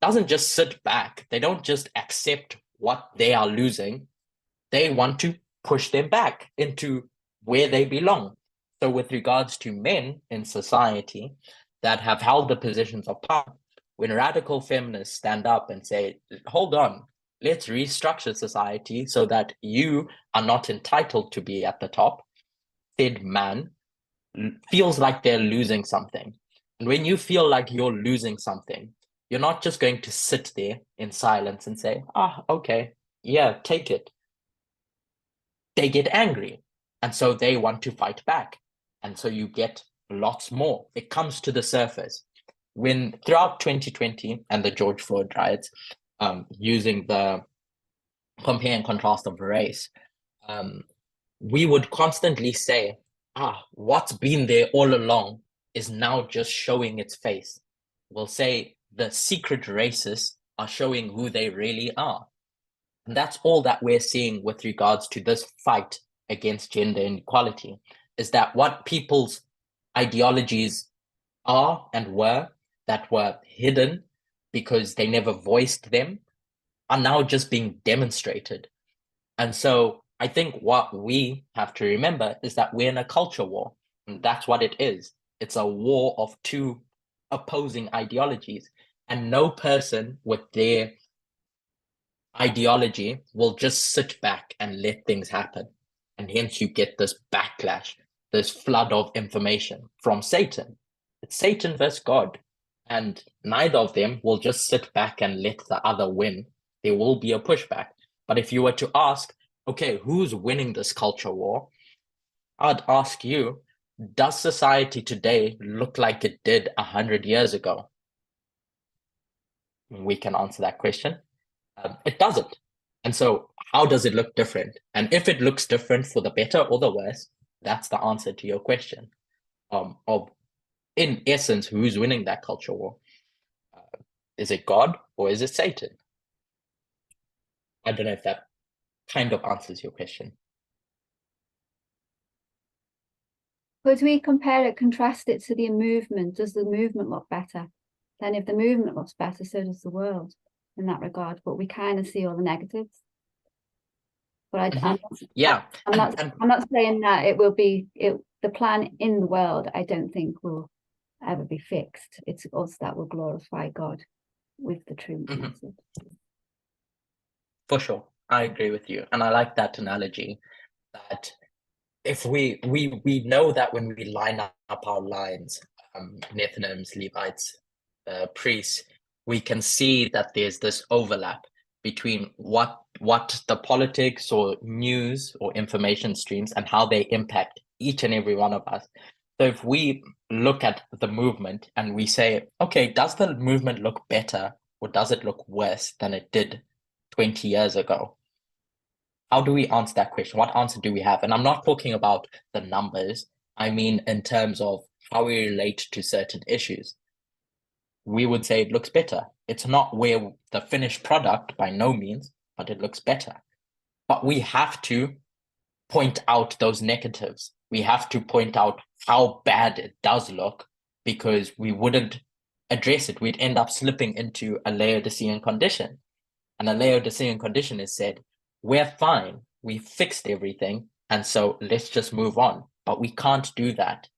doesn't just sit back. They don't just accept what they are losing. They want to push them back into where they belong. So with regards to men in society that have held the positions of power, when radical feminists stand up and say, hold on, let's restructure society so that you are not entitled to be at the top, said man feels like they're losing something. And when you feel like you're losing something, you're not just going to sit there in silence and say, okay, yeah, take it. They get angry. And so they want to fight back. And so you get lots more. It comes to the surface. When throughout 2020 and the George Floyd riots, using the compare and contrast of race, we would constantly say, what's been there all along is now just showing its face. We'll say the secret racists are showing who they really are. And that's all that we're seeing with regards to this fight against gender inequality, is that what people's ideologies are and were that were hidden because they never voiced them are now just being demonstrated. And so I think what we have to remember is that we're in a culture war, and that's what it is. It's a war of two opposing ideologies, and no person with their ideology will just sit back and let things happen. And hence you get this backlash, this flood of information from Satan. It's Satan versus God, and neither of them will just sit back and let the other win. There will be a pushback. But if you were to ask, okay, who's winning this culture war? I'd ask you, does society today look like it did 100 years ago? We can answer that question. It doesn't. And so how does it look different? And if it looks different for the better or the worse, that's the answer to your question. Of, in essence, who's winning that culture war? Is it God or is it Satan? I don't know if that kind of answers your question. Could we compare it, contrast it to the movement? Does the movement look better? Then if the movement looks better, so does the world in that regard. But we kind of see all the negatives. But I'm not saying that it will be the plan in the world. I don't think will ever be fixed. It's us that will glorify God with the true message. For sure, I agree with you, and I like that analogy. That if we know that when we line up our lines, Nethinims, Levites, priests, we can see that there's this overlap between what the politics or news or information streams and how they impact each and every one of us. So if we look at the movement and we say, okay, does the movement look better or does it look worse than it did 20 years ago? How do we answer that question? What answer do we have? And I'm not talking about the numbers. I mean, in terms of how we relate to certain issues. We would say it looks better. It's not where the finished product by no means, but it looks better. But we have to point out those negatives. We have to point out how bad it does look, because we wouldn't address it. We'd end up slipping into a Laodicean condition. And a Laodicean condition is said, we're fine, we fixed everything, and so let's just move on. But we can't do that,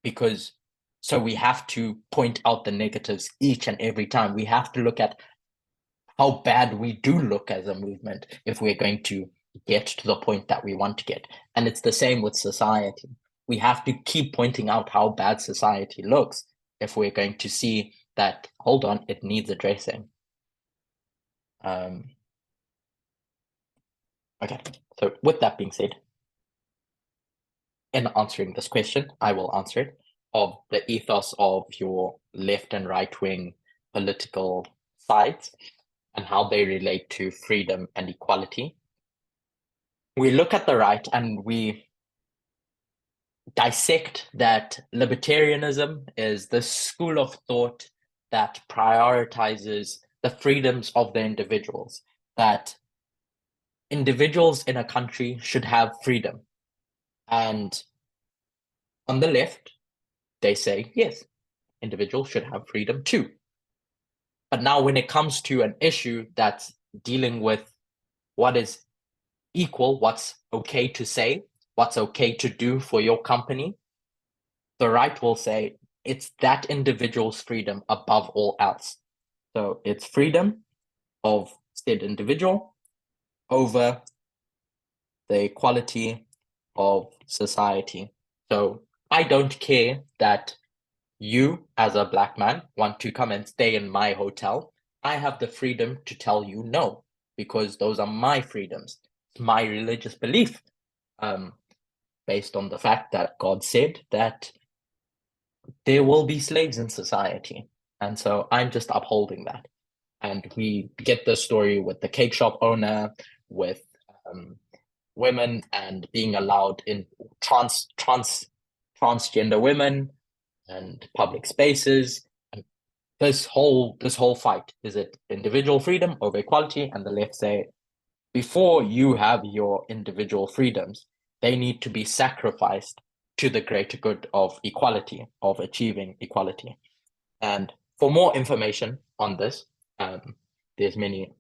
because so we have to point out the negatives each and every time. We have to look at how bad we do look as a movement if we're going to get to the point that we want to get. And it's the same with society. We have to keep pointing out how bad society looks if we're going to see that, hold on, it needs addressing. Okay, so with that being said, in answering this question, I will answer it, of the ethos of your left and right wing political sides and how they relate to freedom and equality. We look at the right and we dissect that libertarianism is the school of thought that prioritizes the freedoms of the individuals, that individuals in a country should have freedom. And on the left, they say, yes, individuals should have freedom too. But now when it comes to an issue that's dealing with what is equal, what's okay to say, what's okay to do for your company, the right will say it's that individual's freedom above all else. So it's freedom of said individual over the equality of society. So I don't care that you, as a Black man, want to come and stay in my hotel. I have the freedom to tell you no, because those are my freedoms. It's my religious belief, based on the fact that God said that there will be slaves in society. And so I'm just upholding that. And we get the story with the cake shop owner, with women and being allowed in transgender women and public spaces. And this whole fight, is it individual freedom over equality? And the left say, before you have your individual freedoms, they need to be sacrificed to the greater good of equality, of achieving equality. And for more information on this, there's many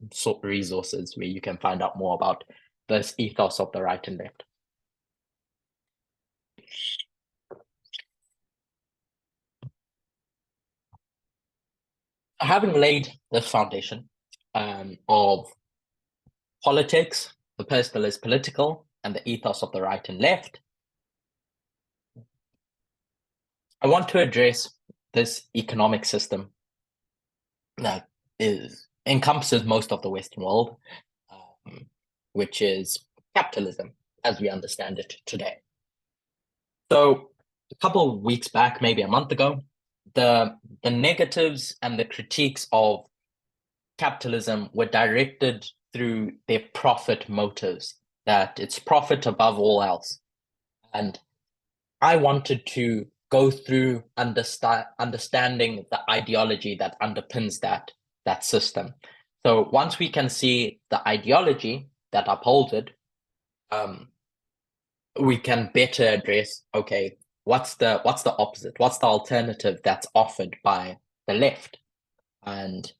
resources where you can find out more about this ethos of the right and left. Having laid this foundation of politics, the personal is political, and the ethos of the right and left, I want to address this economic system that encompasses most of the Western world, which is capitalism as we understand it today. So a couple of weeks back, maybe a month ago, the negatives and the critiques of capitalism were directed through their profit motives, that it's profit above all else. And I wanted to go through understanding the ideology that underpins that system. So once we can see the ideology that upholds it, we can better address, okay, what's the opposite? What's the alternative that's offered by the left? And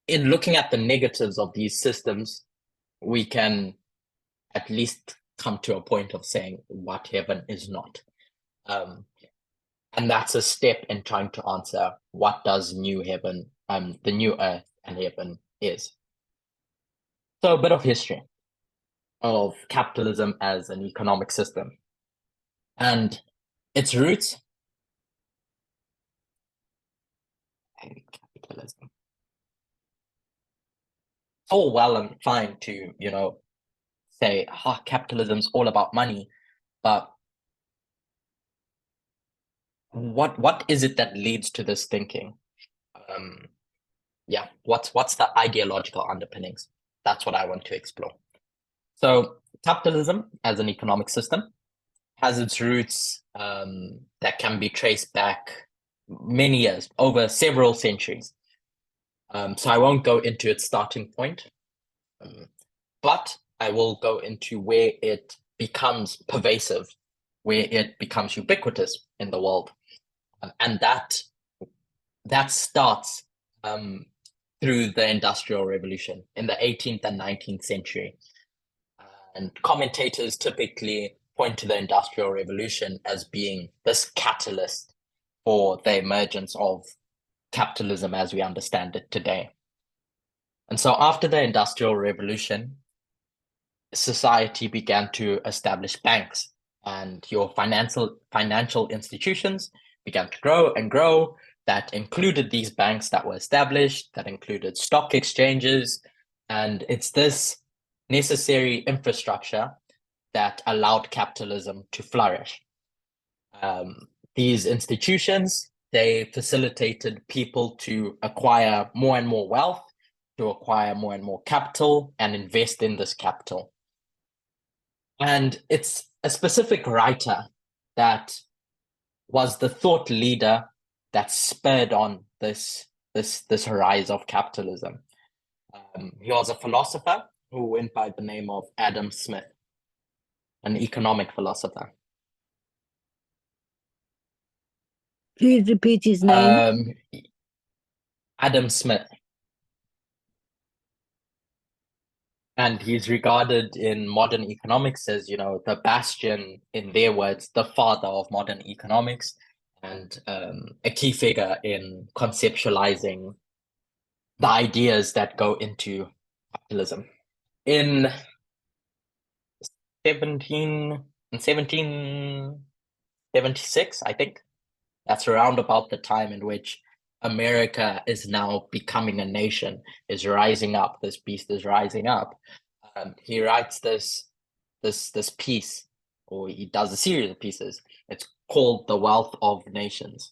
in looking at the negatives of these systems, we can at least come to a point of saying what heaven is not. And that's a step in trying to answer what does new heaven, the new earth and heaven is. So a bit of history of capitalism as an economic system. And its roots, capitalism. It's all well and fine to, say, capitalism's all about money, but what is it that leads to this thinking? What's the ideological underpinnings? That's what I want to explore. So capitalism as an economic system has its roots that can be traced back many years, over several centuries. So I won't go into its starting point, but I will go into where it becomes pervasive, where it becomes ubiquitous in the world. And that starts through the Industrial Revolution in the 18th and 19th century. And commentators typically point to the Industrial Revolution as being this catalyst for the emergence of capitalism as we understand it today. And so after the Industrial Revolution, society began to establish banks, and your financial institutions began to grow and grow. That included these banks that were established, that included stock exchanges, and it's this necessary infrastructure that allowed capitalism to flourish. These institutions, they facilitated people to acquire more and more wealth, to acquire more and more capital and invest in this capital. And it's a specific writer that was the thought leader that spurred on this rise of capitalism. He was a philosopher who went by the name of Adam Smith, an economic philosopher. Please repeat his name. Adam Smith. And he's regarded in modern economics as, the bastion, in their words, the father of modern economics, and a key figure in conceptualizing the ideas that go into capitalism. In 1776, I think, that's around about the time in which America is now becoming a nation, is rising up. This beast is rising up. He writes this piece, or he does a series of pieces. It's called The Wealth of Nations.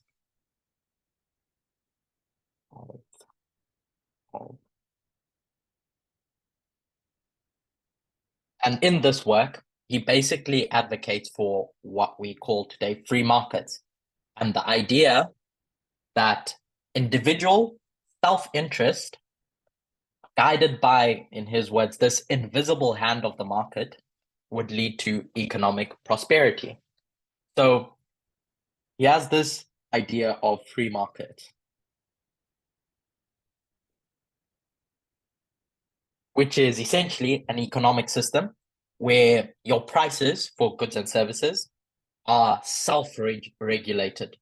And in this work, he basically advocates for what we call today free markets, and the idea that individual self-interest, guided by, in his words, this invisible hand of the market, would lead to economic prosperity. So he has this idea of free market, which is essentially an economic system where your prices for goods and services are self-regulated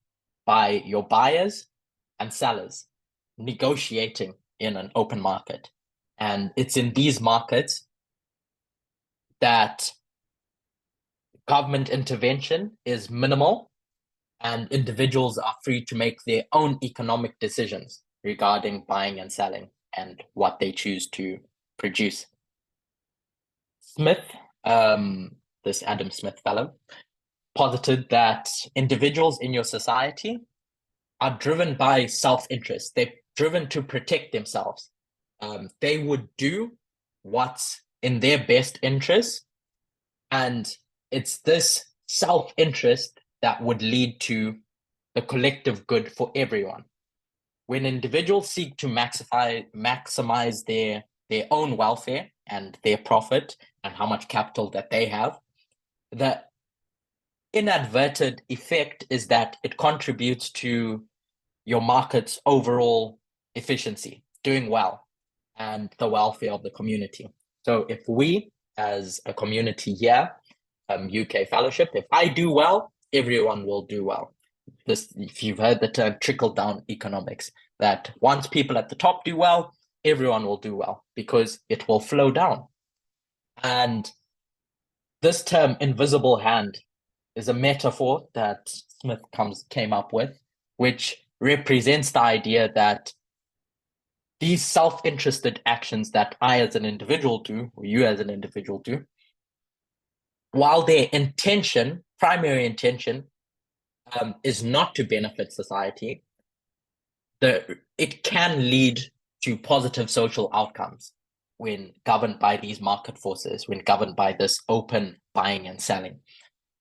by your buyers and sellers, negotiating in an open market. And it's in these markets that government intervention is minimal, and individuals are free to make their own economic decisions regarding buying and selling and what they choose to produce. Smith, this Adam Smith fellow, posited that individuals in your society are driven by self-interest. They're driven to protect themselves. They would do what's in their best interest, and it's this self-interest that would lead to the collective good for everyone. When individuals seek to maximize their own welfare and their profit and how much capital that they have, the inadvertent effect is that it contributes to your market's overall efficiency, doing well, and the welfare of the community. So if we, as a community here, UK Fellowship, if I do well, everyone will do well. This, if you've heard the term trickle-down economics, that once people at the top do well, everyone will do well because it will flow down. And this term invisible hand is a metaphor that Smith came up with, which represents the idea that these self-interested actions that I as an individual do, or you as an individual do, while their intention, primary intention, is not to benefit society, it can lead to positive social outcomes when governed by these market forces, when governed by this open buying and selling.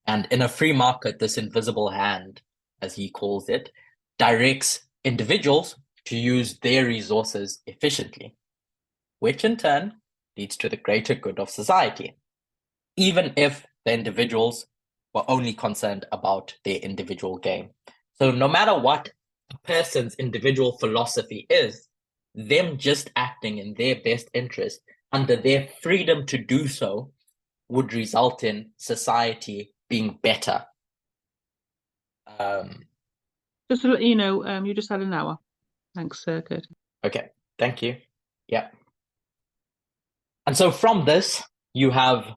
And in a free market, this invisible hand, as he calls it, directs individuals to use their resources efficiently, which in turn leads to the greater good of society, even if the individuals were only concerned about their individual gain. So no matter what a person's individual philosophy is, them just acting in their best interest under their freedom to do so would result in society being better. Just to let you know, you just had an hour. Thanks, Kurt. Okay, thank you. Yeah. And so from this, you have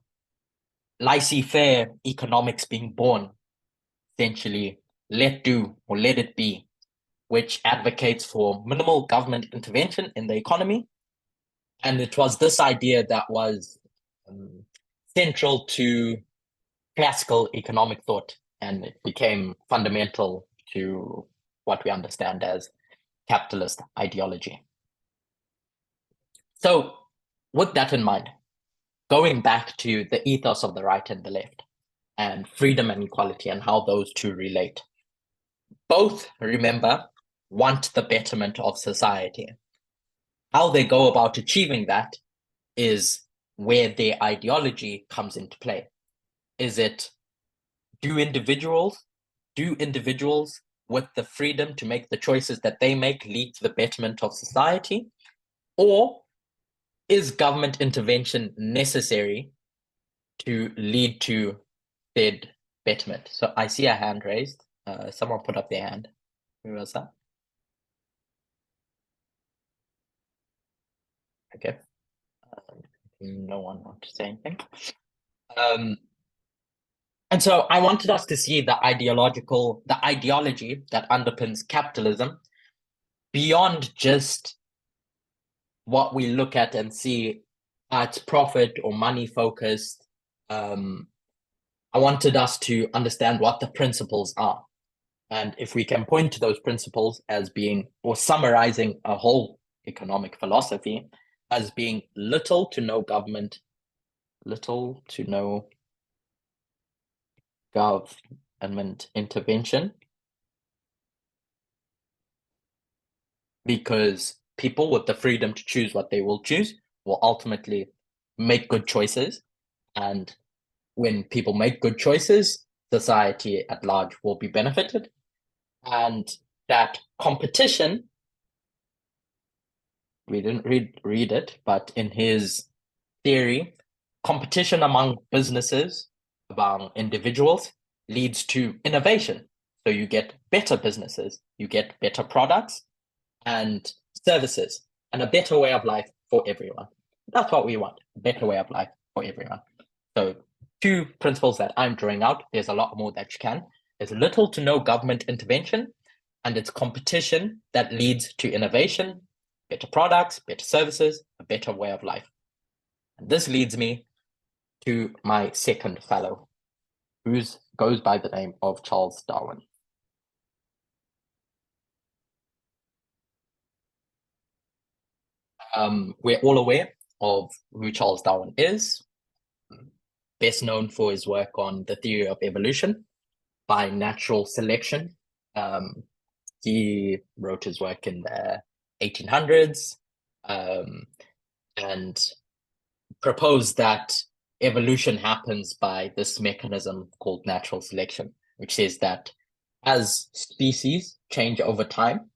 laissez-faire economics being born, essentially, let do or let it be, which advocates for minimal government intervention in the economy. And it was this idea that was central to classical economic thought, and it became fundamental to what we understand as capitalist ideology. So with that in mind, going back to the ethos of the right and the left, and freedom and equality and how those two relate. Both, remember, want the betterment of society. How they go about achieving that is where their ideology comes into play. Is it, do individuals with the freedom to make the choices that they make lead to the betterment of society? Or is government intervention necessary to lead to said betterment? So I see a hand raised. Someone put up their hand. Who was that? Okay. No one wants to say anything. And so I wanted us to see the ideology that underpins capitalism beyond just what we look at and see as profit or money focused. I wanted us to understand what the principles are. And if we can point to those principles as being, or summarizing a whole economic philosophy as being little to no government, little to no government intervention, because people with the freedom to choose what they will choose will ultimately make good choices. And when people make good choices, society at large will be benefited. And that competition, we didn't read it, but in his theory, competition among businesses, among individuals, leads to innovation. So you get better businesses, you get better products and services, and a better way of life for everyone. That's what we want, a better way of life for everyone. So 2 principles that I'm drawing out, there's a lot more that you can. There's little to no government intervention, and it's competition that leads to innovation, better products, better services, a better way of life. And this leads me to my second fellow, who goes by the name of Charles Darwin. We're all aware of who Charles Darwin is, best known for his work on the theory of evolution by natural selection. He wrote his work in the 1800s and proposed that evolution happens by this mechanism called natural selection, which says that as species change over time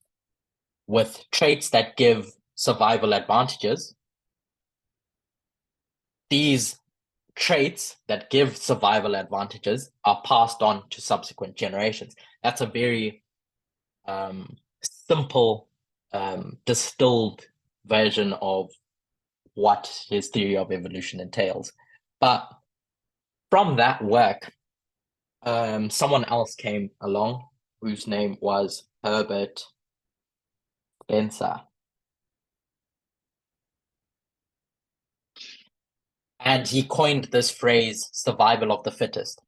with traits that give survival advantages, these traits that give survival advantages are passed on to subsequent generations. That's a very simple, distilled version of what his theory of evolution entails. But from that work, someone else came along whose name was Herbert Spencer. And he coined this phrase, survival of the fittest,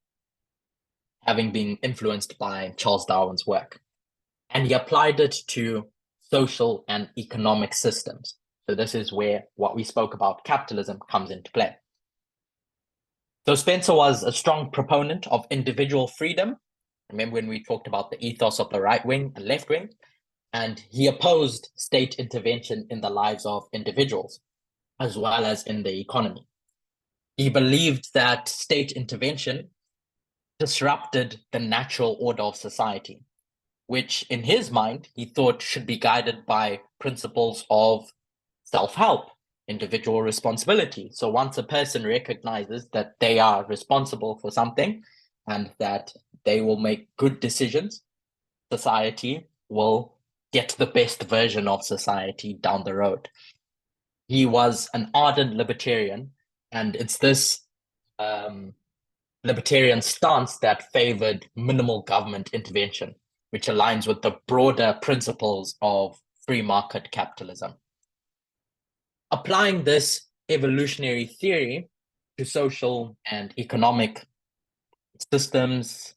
having been influenced by Charles Darwin's work. And he applied it to social and economic systems. So this is where what we spoke about, capitalism, comes into play. So Spencer was a strong proponent of individual freedom. Remember when we talked about the ethos of the right wing and left wing? And he opposed state intervention in the lives of individuals, as well as in the economy. He believed that state intervention disrupted the natural order of society, which in his mind, he thought should be guided by principles of self-help, individual responsibility. So once a person recognizes that they are responsible for something and that they will make good decisions, society will get the best version of society down the road. He was an ardent libertarian, and it's this libertarian stance that favored minimal government intervention, which aligns with the broader principles of free market capitalism. Applying this evolutionary theory to social and economic systems,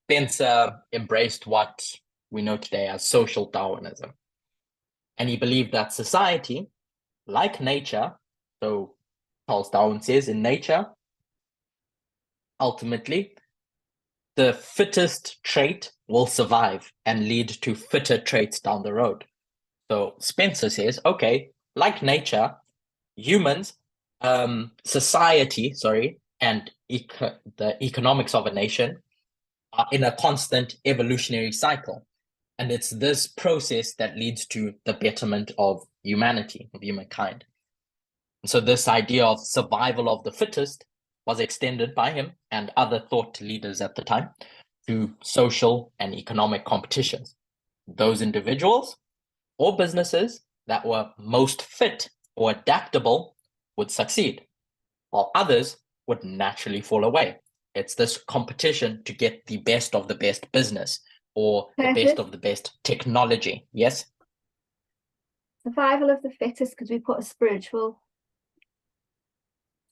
Spencer embraced what we know today as social Darwinism. And he believed that society, like nature, so Charles Darwin says in nature, ultimately, the fittest trait will survive and lead to fitter traits down the road. So Spencer says, okay, like nature, humans, society, and the economics of a nation are in a constant evolutionary cycle. And it's this process that leads to the betterment of humanity, of humankind. So this idea of survival of the fittest was extended by him and other thought leaders at the time to social and economic competitions. Those individuals or businesses that were most fit or adaptable would succeed, while others would naturally fall away. It's this competition to get the best of the best business or the best of the best technology. Yes? Survival of the fittest, because we put a spiritual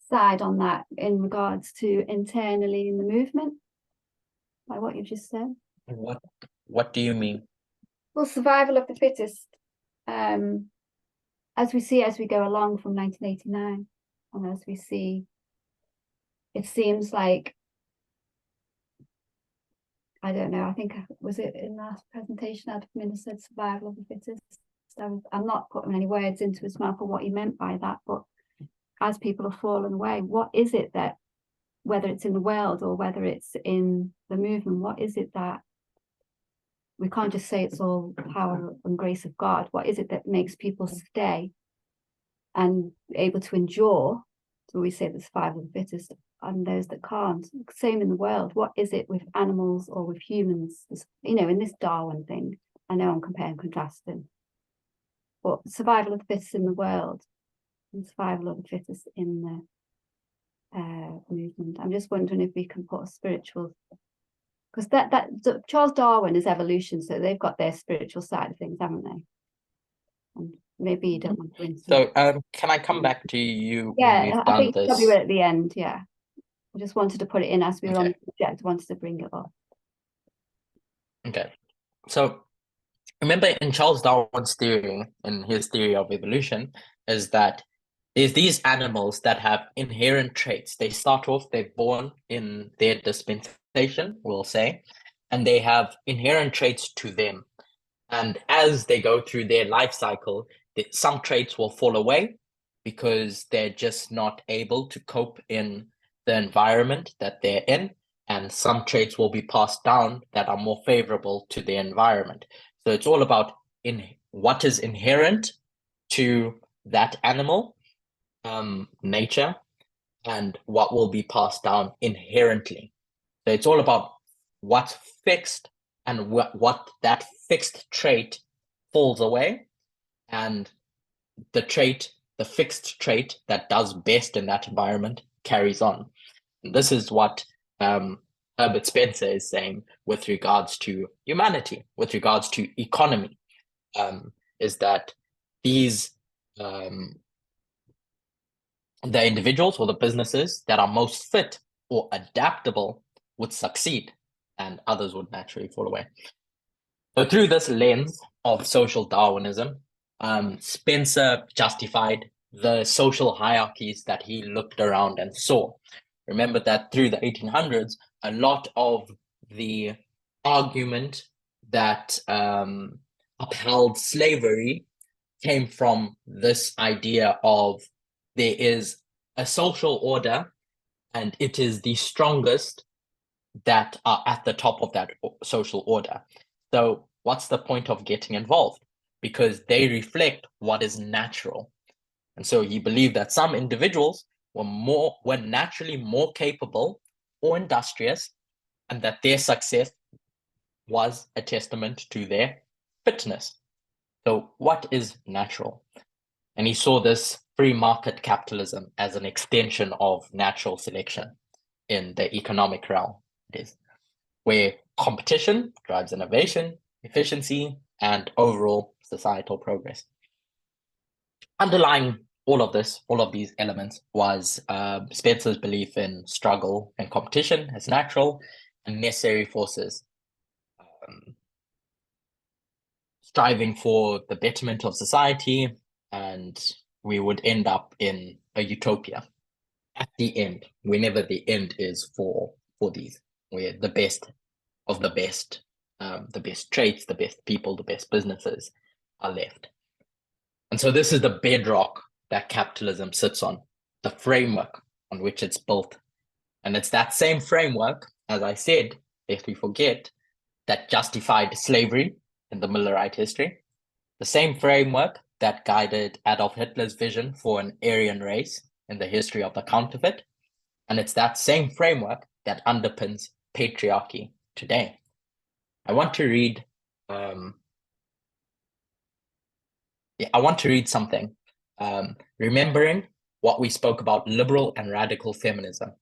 side on that in regards to internally in the movement, by what you just said. What do you mean? Well, survival of the fittest, as we see as we go along from 1989, and as we see, it seems like, I don't know, I think, was it in last presentation, Admin said survival of the fittest. I'm not putting any words into his mouth for what he meant by that, but as people have fallen away, what is it that, whether it's in the world or whether it's in the movement, what is it that, we can't just say it's all power and grace of God. What is it that makes people stay and able to endure? So we say the survival of the fittest, and those that can't. Same in the world. What is it with animals or with humans? You know, in this Darwin thing, I know I'm comparing and contrasting, but survival of the fittest in the world and survival of the fittest in the movement. I'm just wondering if we can put a spiritual, because that Charles Darwin is evolution, so they've got their spiritual side of things, haven't they? And maybe you don't want to into. So can I come back to you? Yeah, I think this? probably we're at the end. Yeah, I just wanted to put it in as we were on the subject. I wanted to bring it up. Okay, so remember in Charles Darwin's theory, in his theory of evolution, is that there's these animals that have inherent traits. They start off, they're born in their dispensation, we'll say, and they have inherent traits to them. And as they go through their life cycle, some traits will fall away because they're just not able to cope in the environment that they're in. And some traits will be passed down that are more favorable to the environment. So it's all about what is inherent to that animal, nature, and what will be passed down inherently. So it's all about what's fixed and what that fixed trait falls away, and the fixed trait that does best in that environment carries on. And this is what Herbert Spencer is saying with regards to humanity, with regards to economy, is that these the individuals or the businesses that are most fit or adaptable would succeed, and others would naturally fall away. So through this lens of social Darwinism, Spencer justified the social hierarchies that he looked around and saw. Remember that through the 1800s, a lot of the argument that upheld slavery came from this idea of there is a social order and it is the strongest that are at the top of that social order. So what's the point of getting involved? Because they reflect what is natural. And so he believed that some individuals were naturally more capable or industrious, and that their success was a testament to their fitness. So what is natural? And he saw this free market capitalism as an extension of natural selection in the economic realm. It is where competition drives innovation, efficiency, and overall societal progress. Underlying all of these elements was Spencer's belief in struggle and competition as natural and necessary forces, striving for the betterment of society, and we would end up in a utopia at the end, whenever the end is for these, where the best of the best traits, the best people, the best businesses are left. And so this is the bedrock that capitalism sits on, the framework on which it's built. And it's that same framework, as I said, lest we forget, that justified slavery in the Millerite history, the same framework that guided Adolf Hitler's vision for an Aryan race in the history of the counterfeit, and it's that same framework that underpins patriarchy today. I want to read something, remembering what we spoke about liberal and radical feminism.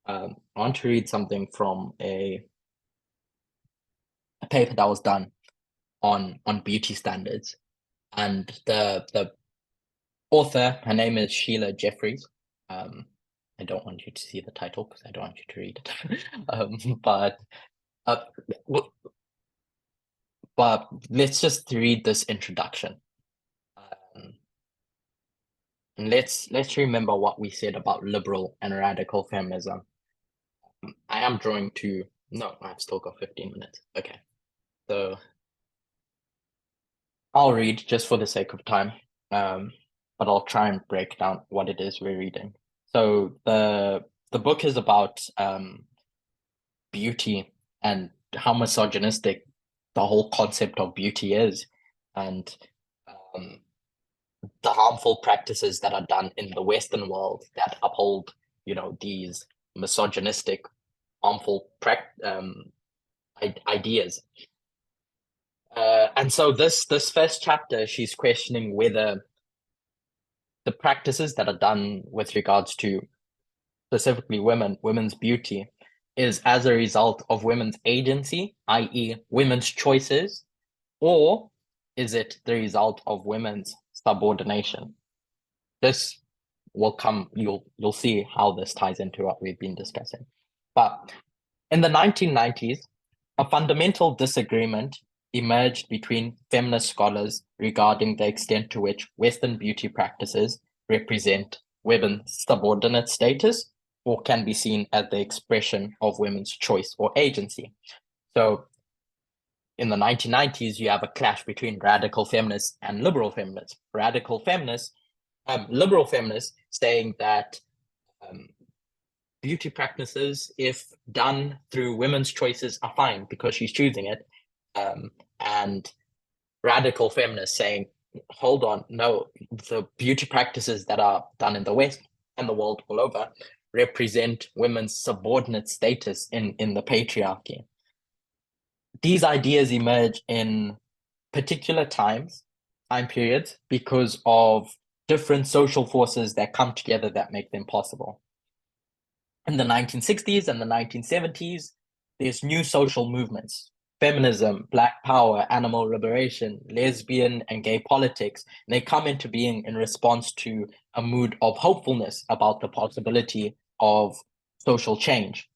I want to read something from a paper that was done on beauty standards, and the author, her name is Sheila Jeffries. I don't want you to see the title because I don't want you to read it. But let's just read this introduction. And let's remember what we said about liberal and radical feminism. I am drawing to, no, I've still got 15 minutes. Okay, so I'll read just for the sake of time, but I'll try and break down what it is we're reading. So the book is about beauty and how misogynistic the whole concept of beauty is, and the harmful practices that are done in the Western world that uphold, these misogynistic, harmful ideas. And so this first chapter, she's questioning whether the practices that are done with regards to specifically women's beauty is as a result of women's agency, i.e. women's choices, or is it the result of women's subordination? This will come, you'll see how this ties into what we've been discussing. But in the 1990s, a fundamental disagreement emerged between feminist scholars regarding the extent to which Western beauty practices represent women's subordinate status or can be seen as the expression of women's choice or agency. So in the 1990s, you have a clash between radical feminists and liberal feminists. Liberal feminists saying that beauty practices, if done through women's choices, are fine because she's choosing it. And radical feminists saying, hold on, no, the beauty practices that are done in the West and the world all over represent women's subordinate status in the patriarchy. These ideas emerge in particular time periods because of different social forces that come together that make them possible. In the 1960s and the 1970s, there's new social movements: feminism, Black power, animal liberation, lesbian and gay politics. And they come into being in response to a mood of hopefulness about the possibility of social change.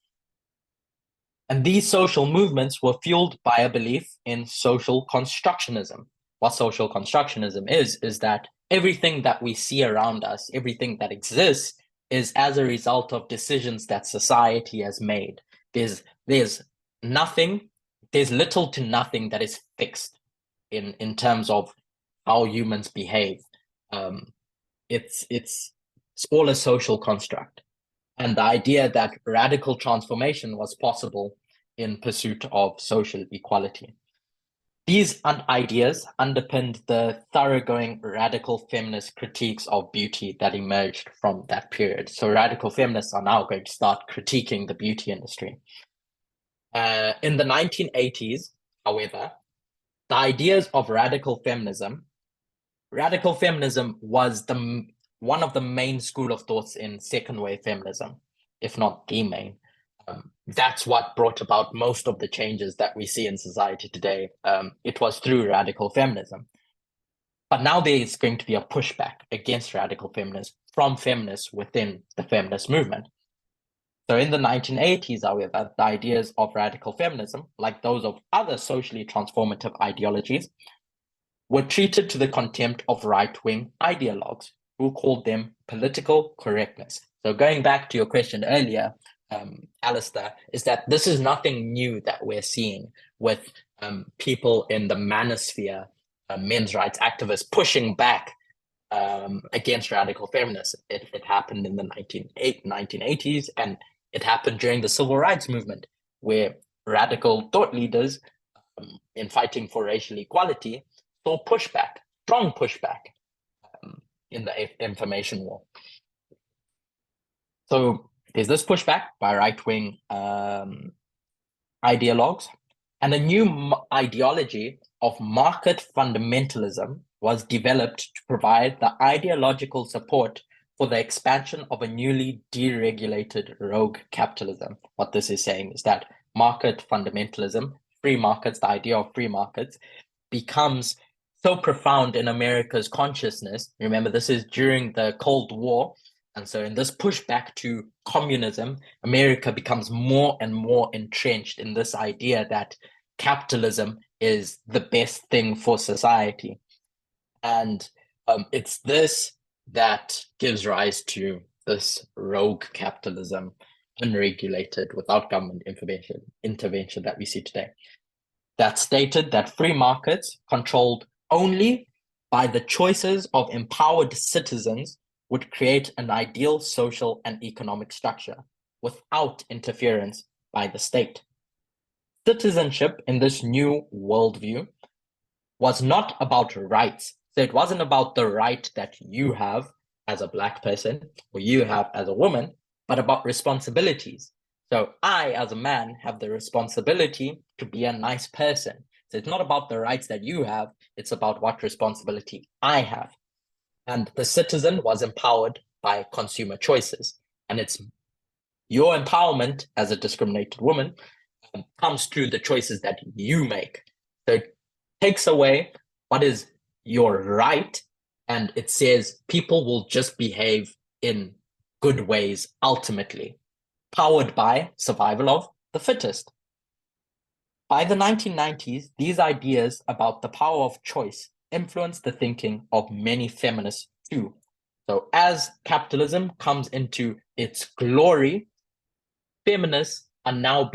And these social movements were fueled by a belief in social constructionism. What social constructionism is that everything that we see around us, everything that exists, is as a result of decisions that society has made. There's little to nothing that is fixed in terms of how humans behave. It's all a social construct. And the idea that radical transformation was possible in pursuit of social equality. These ideas underpinned the thoroughgoing radical feminist critiques of beauty that emerged from that period. So radical feminists are now going to start critiquing the beauty industry. In the 1980s, however, the ideas of radical feminism was one of the main school of thoughts in second wave feminism, if not the main. That's what brought about most of the changes that we see in society today. It was through radical feminism. But now there is going to be a pushback against radical feminism from feminists within the feminist movement. So in the 1980s, however, the ideas of radical feminism, like those of other socially transformative ideologies, were treated to the contempt of right-wing ideologues who called them political correctness. So going back to your question earlier, Alistair, is that this is nothing new that we're seeing with people in the manosphere, men's rights activists pushing back against radical feminists. It happened in the 1980s, and it happened during the civil rights movement, where radical thought leaders in fighting for racial equality saw pushback, strong pushback in the information war. So there's this pushback by right-wing ideologues, and a new ideology of market fundamentalism was developed to provide the ideological support for the expansion of a newly deregulated rogue capitalism. What this is saying is that market fundamentalism, free markets, the idea of free markets, becomes so profound in America's consciousness. Remember, this is during the Cold War. And so in this pushback to communism, America becomes more and more entrenched in this idea that capitalism is the best thing for society. And it's this that gives rise to this rogue capitalism, unregulated, without government intervention that we see today. That stated that free markets controlled only by the choices of empowered citizens would create an ideal social and economic structure without interference by the state. Citizenship in this new worldview was not about rights. So it wasn't about the right that you have as a Black person or you have as a woman, but about responsibilities. So I, as a man, have the responsibility to be a nice person. So it's not about the rights that you have, it's about what responsibility I have. And the citizen was empowered by consumer choices. And it's your empowerment as a discriminated woman comes through the choices that you make. So it takes away what is your right, and it says people will just behave in good ways ultimately, powered by survival of the fittest. By the 1990s, these ideas about the power of choice influenced the thinking of many feminists too. So as capitalism comes into its glory, feminists are now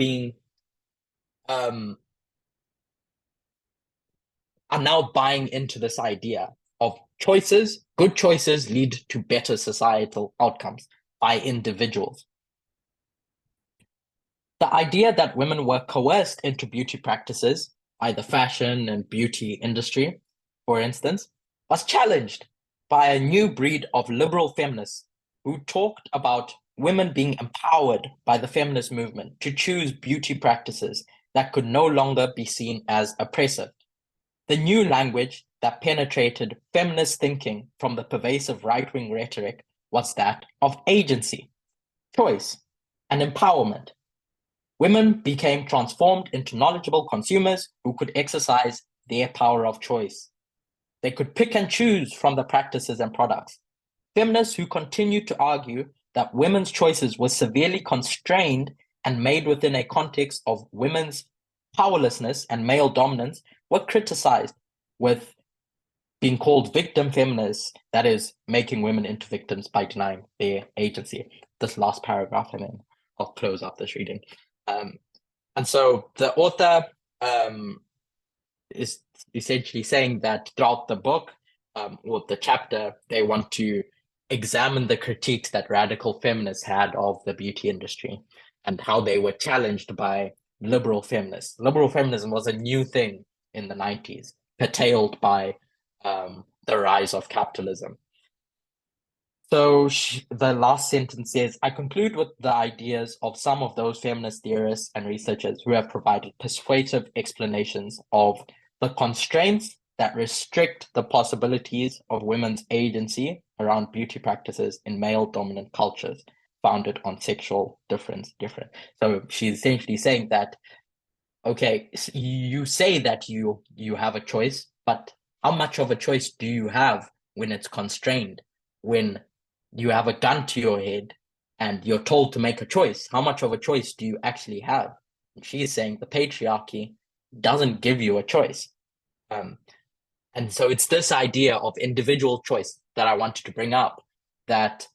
buying into this idea of choices. Good choices lead to better societal outcomes by individuals. The idea that women were coerced into beauty practices by the fashion and beauty industry, for instance, was challenged by a new breed of liberal feminists who talked about women being empowered by the feminist movement to choose beauty practices that could no longer be seen as oppressive. The new language that penetrated feminist thinking from the pervasive right-wing rhetoric was that of agency, choice, and empowerment. Women became transformed into knowledgeable consumers who could exercise their power of choice. They could pick and choose from the practices and products. Feminists who continued to argue that women's choices were severely constrained and made within a context of women's powerlessness and male dominance were criticized, with being called victim feminists, that is, making women into victims by denying their agency. This last paragraph, and then I'll close up this reading. And so the author is essentially saying that throughout the book, or the chapter, they want to examine the critiques that radical feminists had of the beauty industry and how they were challenged by liberal feminists. Liberal feminism was a new thing in the 90s, curtailed by the rise of capitalism. So the last sentence says, I conclude with the ideas of some of those feminist theorists and researchers who have provided persuasive explanations of the constraints that restrict the possibilities of women's agency around beauty practices in male-dominant cultures founded on sexual difference. So she's essentially saying that, okay, you say that you have a choice, but how much of a choice do you have when it's constrained? When you have a gun to your head and you're told to make a choice, how much of a choice do you actually have? And she's saying the patriarchy doesn't give you a choice. And so it's this idea of individual choice that I wanted to bring up, that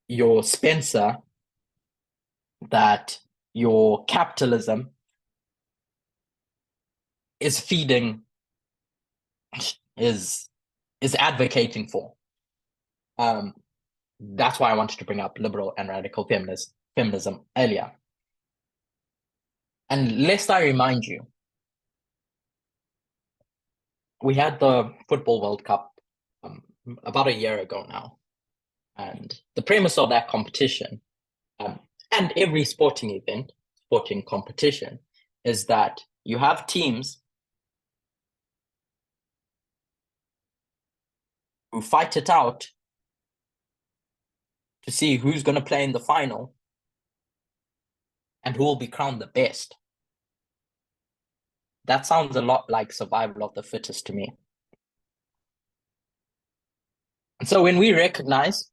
your Spencer, that your capitalism is feeding, is advocating for. That's why I wanted to bring up liberal and radical feminism earlier. And lest I remind you, we had the Football World Cup about a year ago now. And the premise of that competition, and every sporting event, sporting competition, is that you have teams who fight it out to see who's going to play in the final and who will be crowned the best. That sounds a lot like survival of the fittest to me. And so when we recognize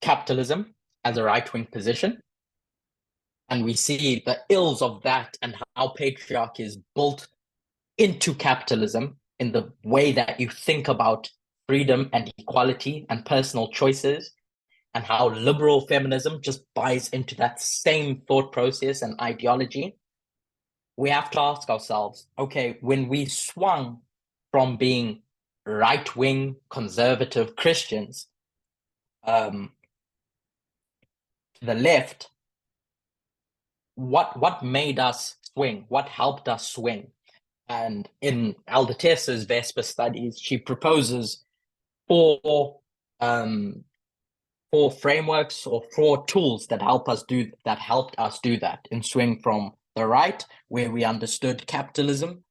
capitalism as a right-wing position, and we see the ills of that and how patriarchy is built into capitalism in the way that you think about freedom and equality and personal choices, and how liberal feminism just buys into that same thought process and ideology, we have to ask ourselves, okay, when we swung from being right-wing conservative Christians to the left, what made us swing? What helped us swing? And in Elder Tessa's Vesper studies, she proposes four frameworks or four tools that helped us do that and swing from the right, where we understood capitalism,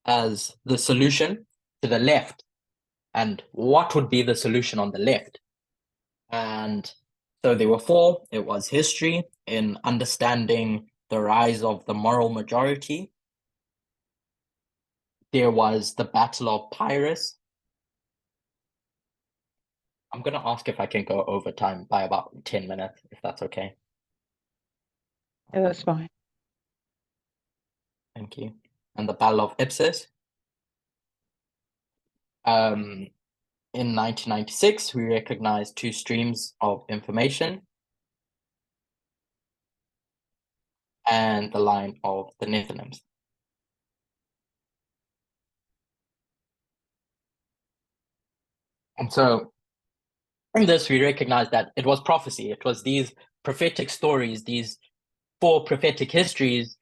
as the solution, to the left, and what would be the solution on the left. And so there were four. It was history, in understanding the rise of the moral majority. There was the Battle of Pyrrhus. I'm going to ask if I can go over time by about 10 minutes, if that's okay. Yeah, that's fine. Thank you. And the Battle of Ipsus. In 1996, we recognized two streams of information and the line of the Nephilims. And so in this, we recognize that it was prophecy. It was these prophetic stories, these four prophetic histories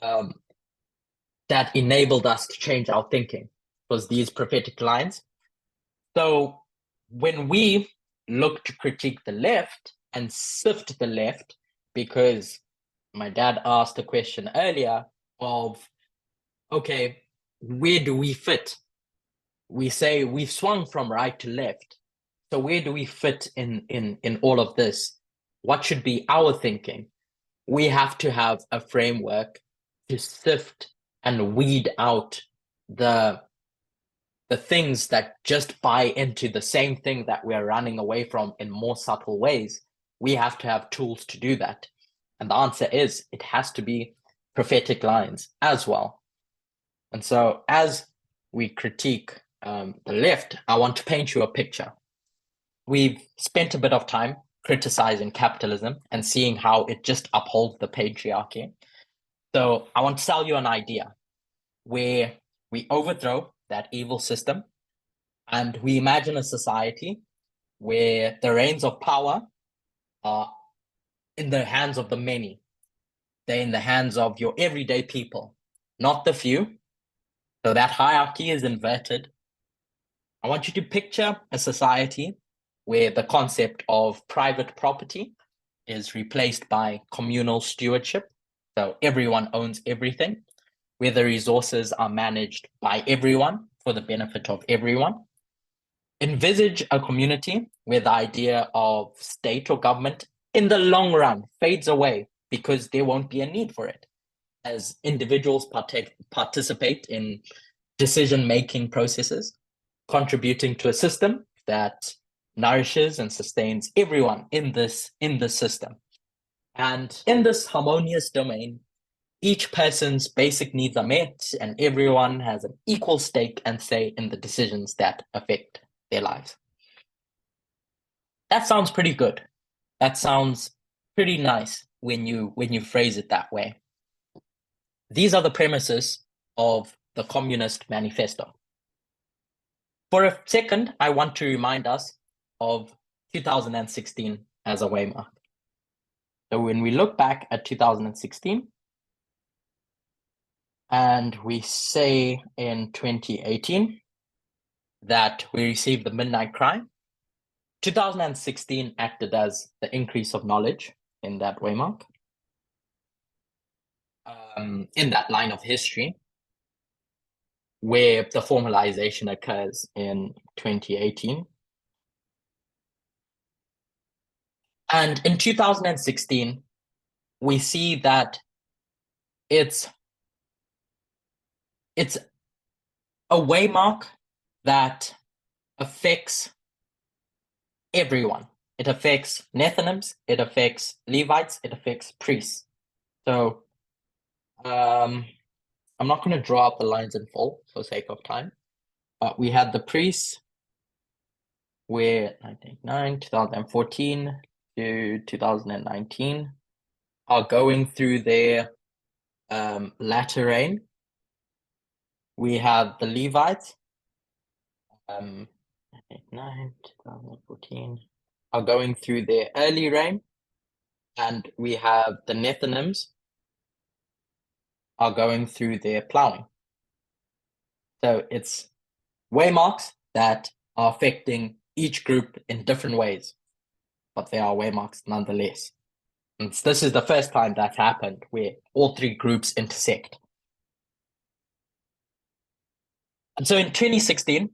that enabled us to change our thinking. It was these prophetic lines. So when we look to critique the left and sift the left, because my dad asked a question earlier of, okay, where do we fit? We say we've swung from right to left. So where do we fit in all of this? What should be our thinking? We have to have a framework to sift and weed out the things that just buy into the same thing that we're running away from in more subtle ways. We have to have tools to do that. And the answer is, it has to be prophetic lines as well. And so as we critique the left, I want to paint you a picture. We've spent a bit of time criticizing capitalism and seeing how it just upholds the patriarchy. So I want to sell you an idea where we overthrow that evil system and we imagine a society where the reins of power are in the hands of the many. They're in the hands of your everyday people, not the few. So that hierarchy is inverted. I want you to picture a society where the concept of private property is replaced by communal stewardship. So everyone owns everything, where the resources are managed by everyone for the benefit of everyone. Envisage a community where the idea of state or government in the long run fades away because there won't be a need for it, as individuals participate in decision-making processes, contributing to a system that nourishes and sustains everyone in this system. And in this harmonious domain, each person's basic needs are met and everyone has an equal stake and say in the decisions that affect their lives. That sounds pretty good. That sounds pretty nice when you phrase it that way. These are the premises of the Communist Manifesto. For a second, I want to remind us of 2016 as a waymark. So when we look back at 2016, and we say in 2018 that we received the midnight cry, 2016 acted as the increase of knowledge in that waymark, in that line of history, where the formalization occurs in 2018. And in 2016, we see that it's a waymark that affects everyone. It affects Nethinims, it affects Levites, it affects priests. So I'm not going to draw up the lines in full for sake of time. We had the priests where 1999, 2014 to 2019 are going through their latter reign. We have the Levites, 2009, 2014 are going through their early reign, and we have the Nethinims are going through their plowing. So it's waymarks that are affecting each group in different ways, but they are waymarks nonetheless. And this is the first time that's happened where all three groups intersect. And so in 2016,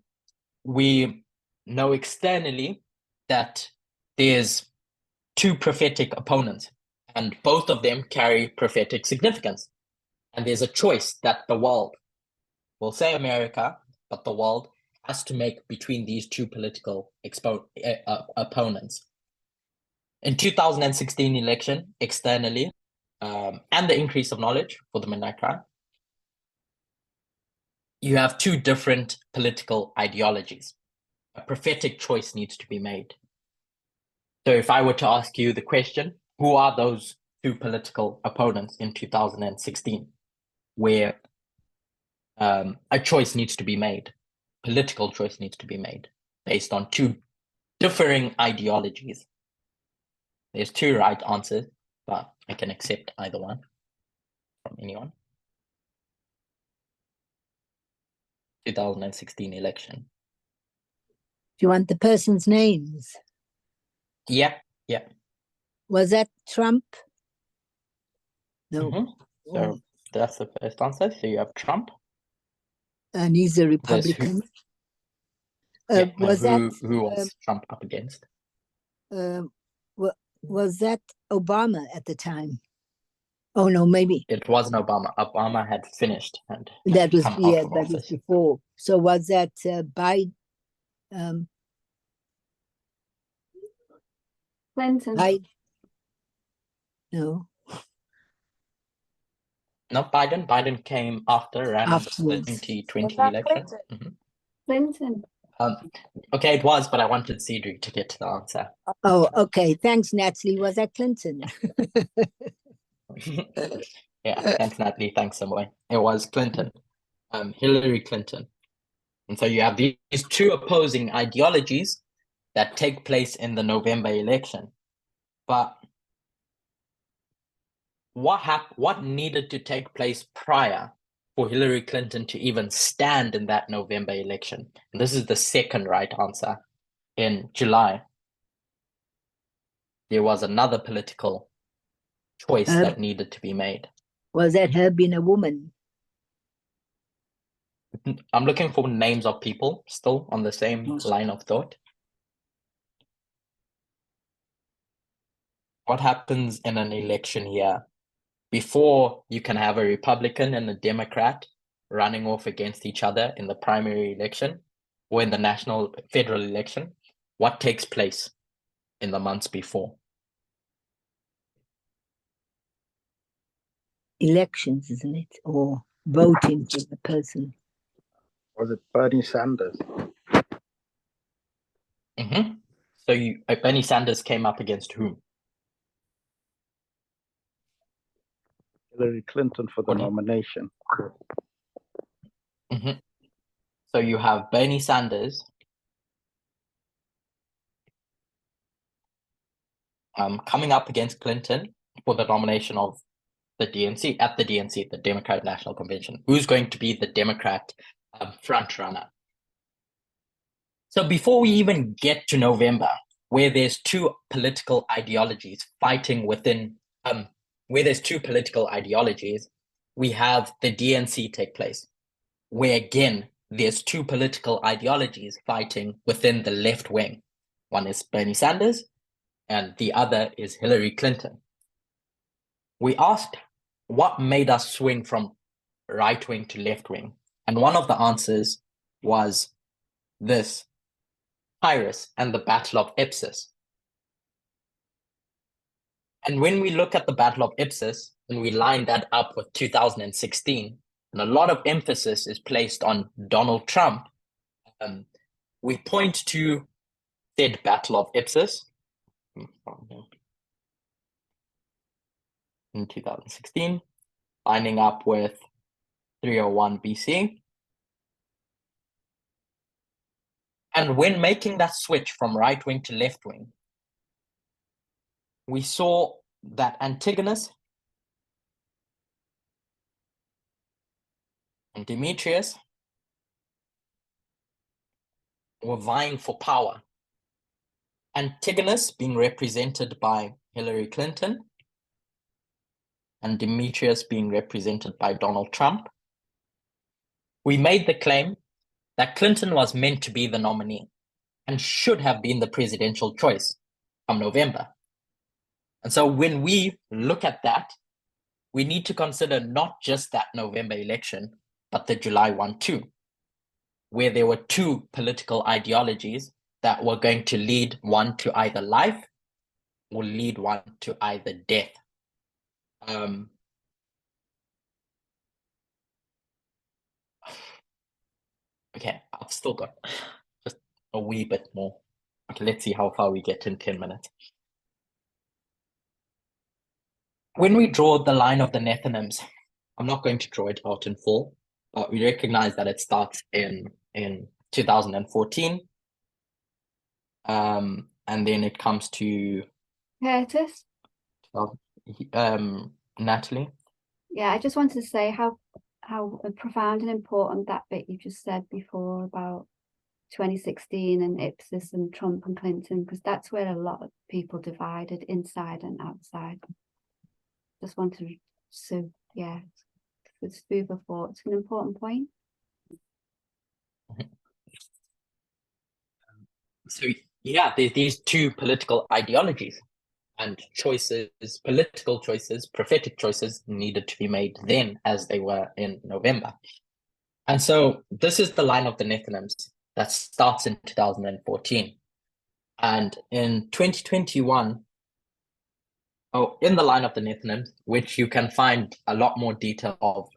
we know externally that there's two prophetic opponents, and both of them carry prophetic significance. And there's a choice that the world, we'll say America, but the world has to make between these two political opponents. In 2016 election, externally, and the increase of knowledge for the Midnight Cry, you have two different political ideologies. A prophetic choice needs to be made. So if I were to ask you the question, who are those two political opponents in 2016, where a choice needs to be made, political choice needs to be made based on two differing ideologies? There's two right answers, but I can accept either one from anyone. 2016 election. Do you want the person's names? Yeah, yeah. Was that Trump? No. So that's the first answer. So you have Trump. And he's a Republican. Was who was Trump up against? Was that Obama at the time? Oh no, maybe it wasn't Obama. Obama had finished, and that was that was before. So was that Biden? Clinton. No. No, Biden. Biden came after the 2020 election. Clinton. Okay, it was, but I wanted Cedric to get to the answer. Oh, okay. Thanks, Natalie. Was that Clinton? Yeah, thanks, Natalie. Thanks, Samoy. It was Clinton, Hillary Clinton. And so you have these two opposing ideologies that take place in the November election. But what needed to take place prior for Hillary Clinton to even stand in that November election? And this is the second right answer. In July, there was another political choice that needed to be made. Was that her being a woman? I'm looking for names of people still on the same line of thought. What happens in an election here? Before you can have a Republican and a Democrat running off against each other in the primary election or in the national federal election, what takes place in the months before? Elections, isn't it? Or voting for the person. Was it Bernie Sanders? So Bernie Sanders came up against whom? Hillary Clinton for the nomination. So you have Bernie Sanders coming up against Clinton for the nomination of the DNC, at the DNC, the Democratic National Convention. Who's going to be the Democrat front runner? So before we even get to November, where there's two political ideologies fighting within, we have the DNC take place, where again, there's two political ideologies fighting within the left wing. One is Bernie Sanders, and the other is Hillary Clinton. We asked what made us swing from right wing to left wing. And one of the answers was this: Tyrus and the Battle of Ipsus. And when we look at the Battle of Ipsus and we line that up with 2016, and a lot of emphasis is placed on Donald Trump, we point to said Battle of Ipsus in 2016, lining up with 301 BC. And when making that switch from right wing to left wing, we saw that Antigonus and Demetrius were vying for power. Antigonus being represented by Hillary Clinton, and Demetrius being represented by Donald Trump. We made the claim that Clinton was meant to be the nominee and should have been the presidential choice come November. And so when we look at that, we need to consider not just that November election, but the July 1 too, where there were two political ideologies that were going to lead one to either life or lead one to either death. Okay, I've still got just a wee bit more. Okay, let's see how far we get in 10 minutes. When we draw the line of the Nethinims, I'm not going to draw it out in full, but we recognize that it starts in 2014. And then it comes to Curtis? Natalie. Yeah, I just wanted to say how profound and important that bit you just said before about 2016 and Ipsos and Trump and Clinton, because that's where a lot of people divided inside and outside. Just wanted to, yeah, it's food for thought. It's an important point. So yeah, there's these two political ideologies and choices, political choices, prophetic choices needed to be made then as they were in November. And so this is the line of the Nethinims that starts in 2014. And in 2021, in the line of the Nethinims, which you can find a lot more detail of,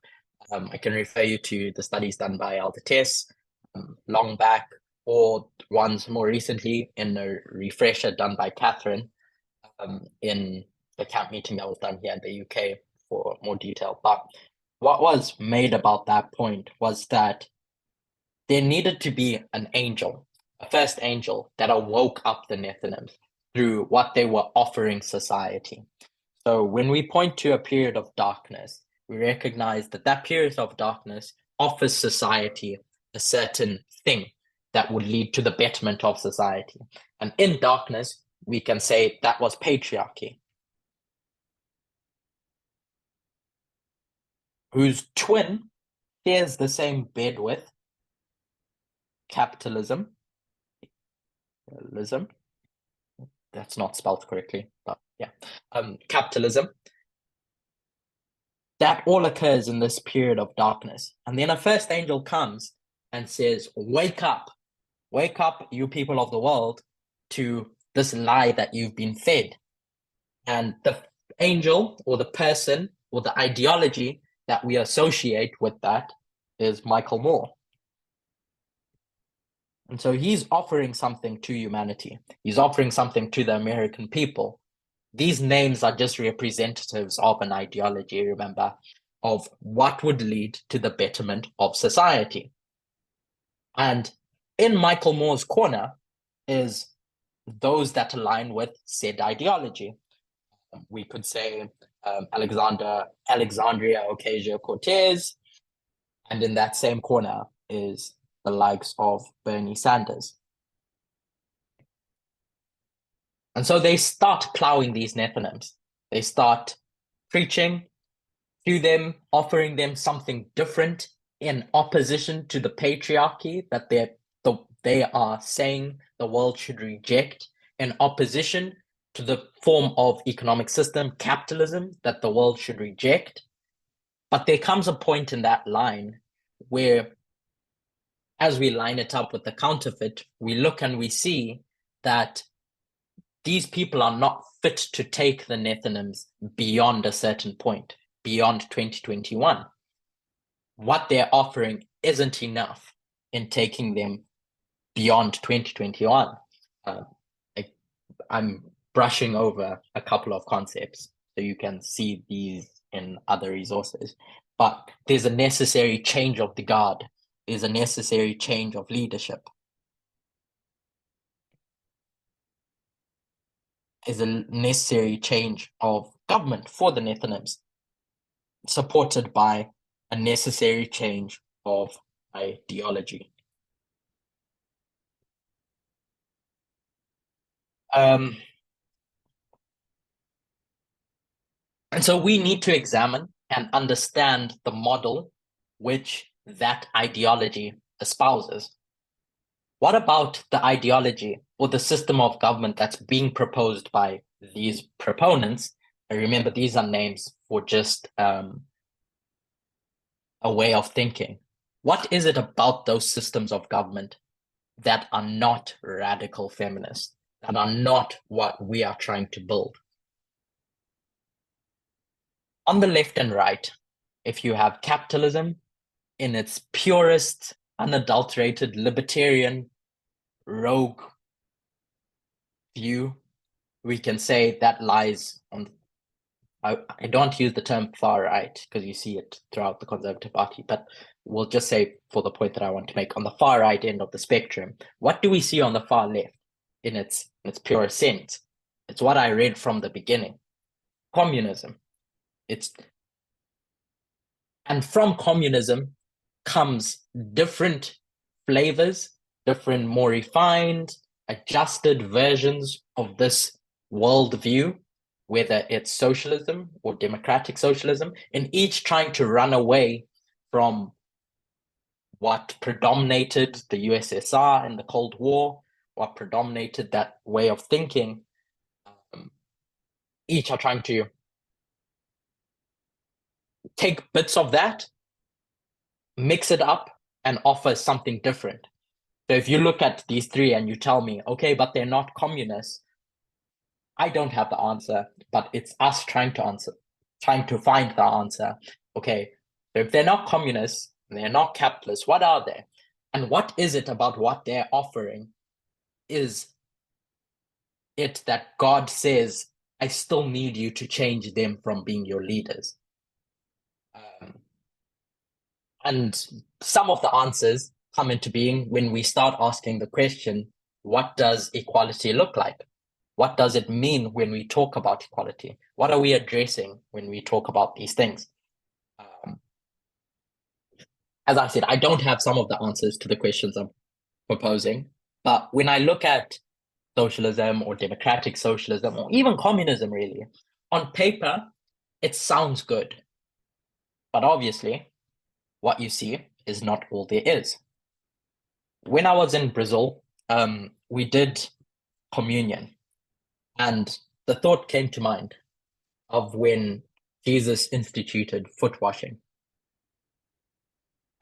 I can refer you to the studies done by Elder Tess, long back, or ones more recently in a refresher done by Catherine in the camp meeting that was done here in the UK for more detail. But what was made about that point was that there needed to be an angel, a first angel that awoke up the Nethinims through what they were offering society. So when we point to a period of darkness, we recognize that that period of darkness offers society a certain thing that would lead to the betterment of society. And in darkness, we can say that was patriarchy, whose twin shares the same bed with capitalism. That's not spelled correctly, but yeah. Capitalism. That all occurs in this period of darkness. And then a first angel comes and says, wake up, you people of the world, to this lie that you've been fed. And the angel or the person or the ideology that we associate with that is Michael Moore. And so he's offering something to humanity. He's offering something to the American people. These names are just representatives of an ideology, remember, of what would lead to the betterment of society. And in Michael Moore's corner is those that align with said ideology. We could say Alexandria Ocasio-Cortez, and in that same corner is the likes of Bernie Sanders. And so they start plowing these Nethinims. They start preaching to them, offering them something different in opposition to the patriarchy that they are saying the world should reject, in opposition to the form of economic system, capitalism, that the world should reject. But there comes a point in that line where, as we line it up with the counterfeit, we look and we see that these people are not fit to take the Nethinims beyond a certain point, beyond 2021. What they're offering isn't enough in taking them beyond 2021. I'm brushing over a couple of concepts so you can see these in other resources. But there's a necessary change of the guard. There's a necessary change of leadership. Is a necessary change of government for the Nethinims, supported by a necessary change of ideology. And so we need to examine and understand the model which that ideology espouses. What about the ideology or the system of government that's being proposed by these proponents? And remember, these are names for just a way of thinking. What is it about those systems of government that are not radical feminists, that are not what we are trying to build? On the left and right, if you have capitalism in its purest, unadulterated, libertarian, rogue view, we can say that lies on, I don't use the term far right because you see it throughout the Conservative Party, but we'll just say, for the point that I want to make, on the far right end of the spectrum, what do we see on the far left in its purest sense? It's what I read from the beginning. Communism. And from communism comes different flavors, different, more refined, adjusted versions of this worldview, whether it's socialism or democratic socialism, in each trying to run away from what predominated the USSR in the Cold War, what predominated that way of thinking. Each are trying to take bits of that, mix it up, and offer something different. So if you look at these three and you tell me, okay, but they're not communists, I don't have the answer, but it's us trying to find the answer. Okay, so if they're not communists, they're not capitalists, what are they? And what is it about what they're offering? Is it that God says, I still need you to change them from being your leaders? And some of the answers come into being when we start asking the question, what does equality look like? What does it mean when we talk about equality? What are we addressing when we talk about these things? As I said, I don't have some of the answers to the questions I'm proposing, but when I look at socialism or democratic socialism or even communism, really, on paper, it sounds good. But obviously, what you see is not all there is. When I was in Brazil, we did communion, and the thought came to mind of when Jesus instituted foot washing.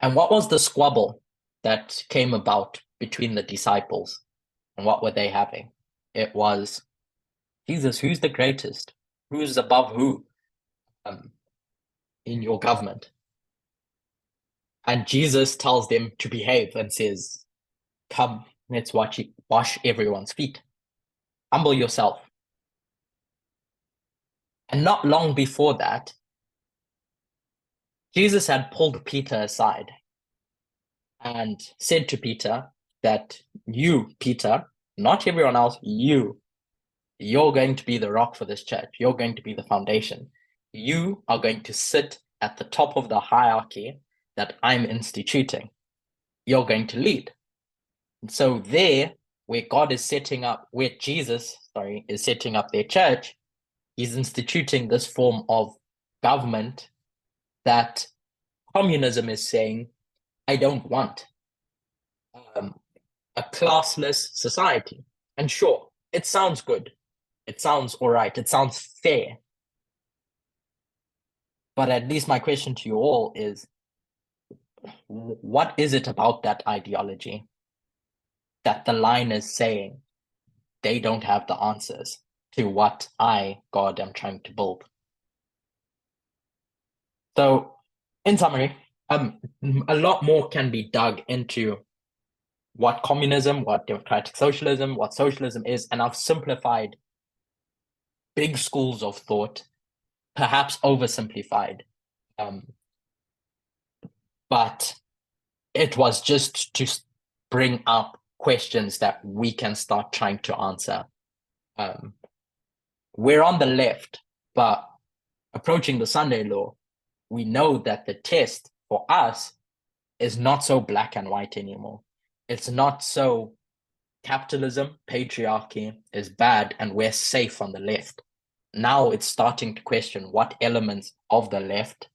And what was the squabble that came about between the disciples? And what were they having? It was, Jesus, who's the greatest? Who's above who in your government? And Jesus tells them to behave and says, come, let's wash everyone's feet. Humble yourself. And not long before that, Jesus had pulled Peter aside and said to Peter that you, Peter, not everyone else, you're going to be the rock for this church. You're going to be the foundation. You are going to sit at the top of the hierarchy that I'm instituting. You're going to lead. And so there, where God is setting up, where Jesus, is setting up their church, he's instituting this form of government that communism is saying, I don't want. A classless society. And sure, it sounds good. It sounds all right. It sounds fair. But at least my question to you all is, what is it about that ideology that the line is saying they don't have the answers to what I, God, am trying to build? So, in summary, a lot more can be dug into what communism, what democratic socialism, what socialism is, and I've simplified big schools of thought, perhaps oversimplified. But it was just to bring up questions that we can start trying to answer. We're on the left, but approaching the Sunday law, we know that the test for us is not so black and white anymore. It's not so capitalism, patriarchy is bad and we're safe on the left. Now it's starting to question what elements of the left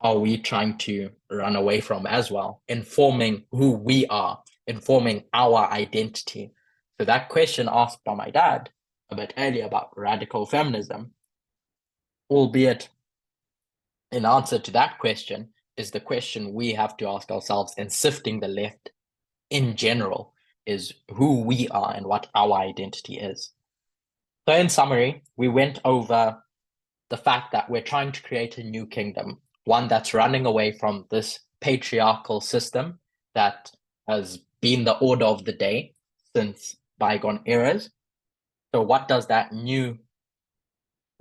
are we trying to run away from as well, informing who we are, informing our identity. So that question asked by my dad a bit earlier about radical feminism, albeit in answer to that question, is the question we have to ask ourselves in sifting the left in general, is who we are and what our identity is. So in summary, we went over the fact that we're trying to create a new kingdom, one that's running away from this patriarchal system that has been the order of the day since bygone eras. So what does that new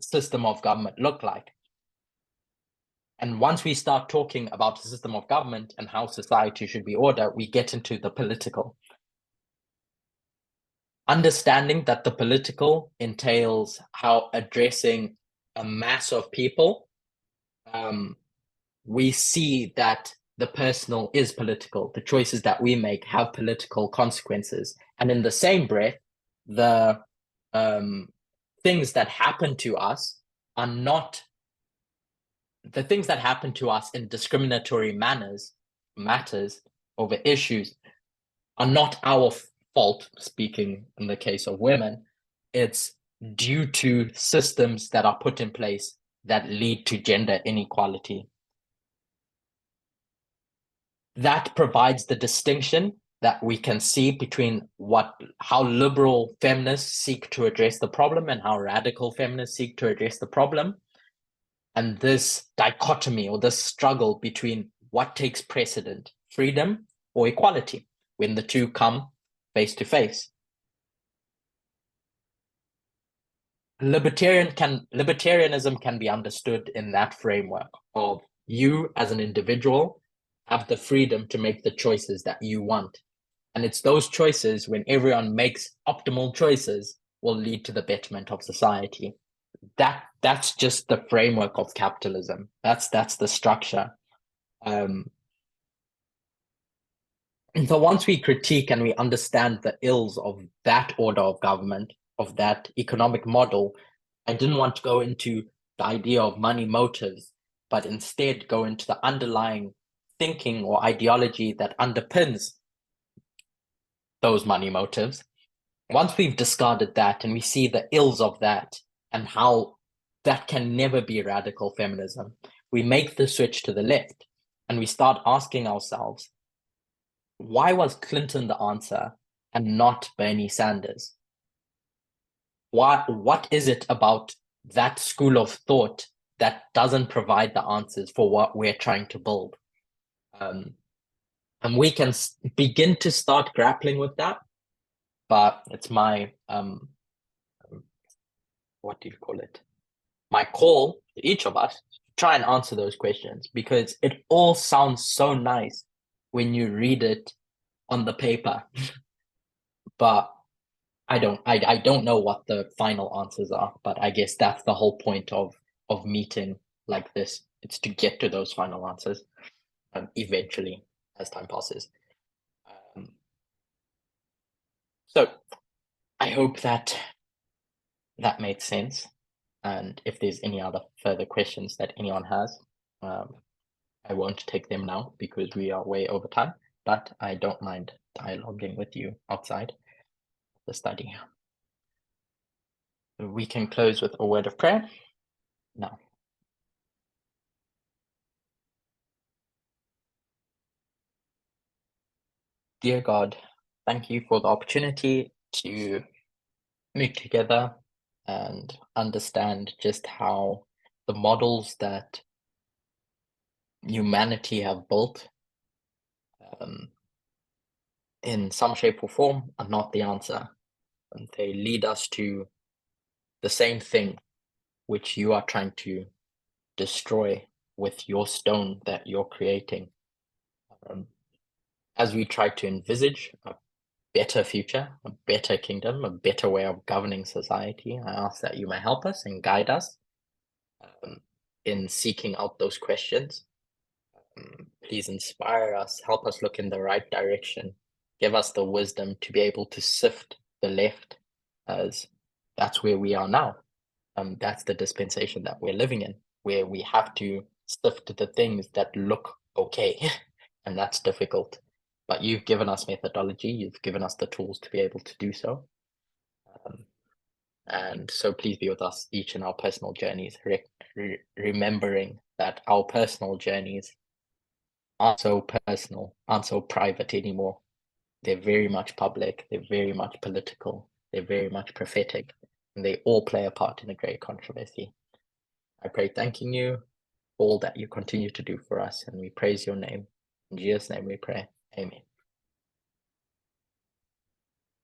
system of government look like? And once we start talking about the system of government and how society should be ordered, we get into the political. Understanding that the political entails how addressing a mass of people, we see that the personal is political. The choices that we make have political consequences. And in the same breath, the things that happen to us are not the things that happen to us in discriminatory matters over issues are not our fault, speaking in the case of women. It's due to systems that are put in place that lead to gender inequality. That provides the distinction that we can see between how liberal feminists seek to address the problem and how radical feminists seek to address the problem. And this dichotomy or this struggle between what takes precedent, freedom or equality, when the two come face to face. Libertarianism can be understood in that framework of you as an individual have the freedom to make the choices that you want. And it's those choices, when everyone makes optimal choices, will lead to the betterment of society. That's just the framework of capitalism. That's the structure. And so once we critique and we understand the ills of that order of government, of that economic model, I didn't want to go into the idea of money motives, but instead go into the underlying thinking or ideology that underpins those money motives. Once we've discarded that and we see the ills of that and how that can never be radical feminism, we make the switch to the left and we start asking ourselves, why was Clinton the answer and not Bernie Sanders? What is it about that school of thought that doesn't provide the answers for what we're trying to build? And we can begin to start grappling with that, but it's my, what do you call it? My call to each of us to try and answer those questions, because it all sounds so nice when you read it on the paper. But I don't know what the final answers are, but I guess that's the whole point of meeting like this. It's to get to those final answers eventually as time passes. So I hope that made sense. And if there's any other further questions that anyone has, I won't take them now because we are way over time, but I don't mind dialoguing with you outside the study. We can close with a word of prayer now. Dear God, thank you for the opportunity to meet together and understand just how the models that humanity have built in some shape or form are not the answer. And they lead us to the same thing which you are trying to destroy with your stone that you're creating. As we try to envisage a better future, a better kingdom, a better way of governing society, I ask that you may help us and guide us in seeking out those questions. Please inspire us, help us look in the right direction, give us the wisdom to be able to sift the left, as that's where we are now. That's the dispensation that we're living in, where we have to sift the things that look okay, and that's difficult. But you've given us methodology, you've given us the tools to be able to do so. And so please be with us each in our personal journeys, remembering that our personal journeys aren't so personal, aren't so private anymore. They're very much public, they're very much political, they're very much prophetic, and they all play a part in a great controversy. I pray thanking you for all that you continue to do for us, and we praise your name. In Jesus' name we pray. Amen.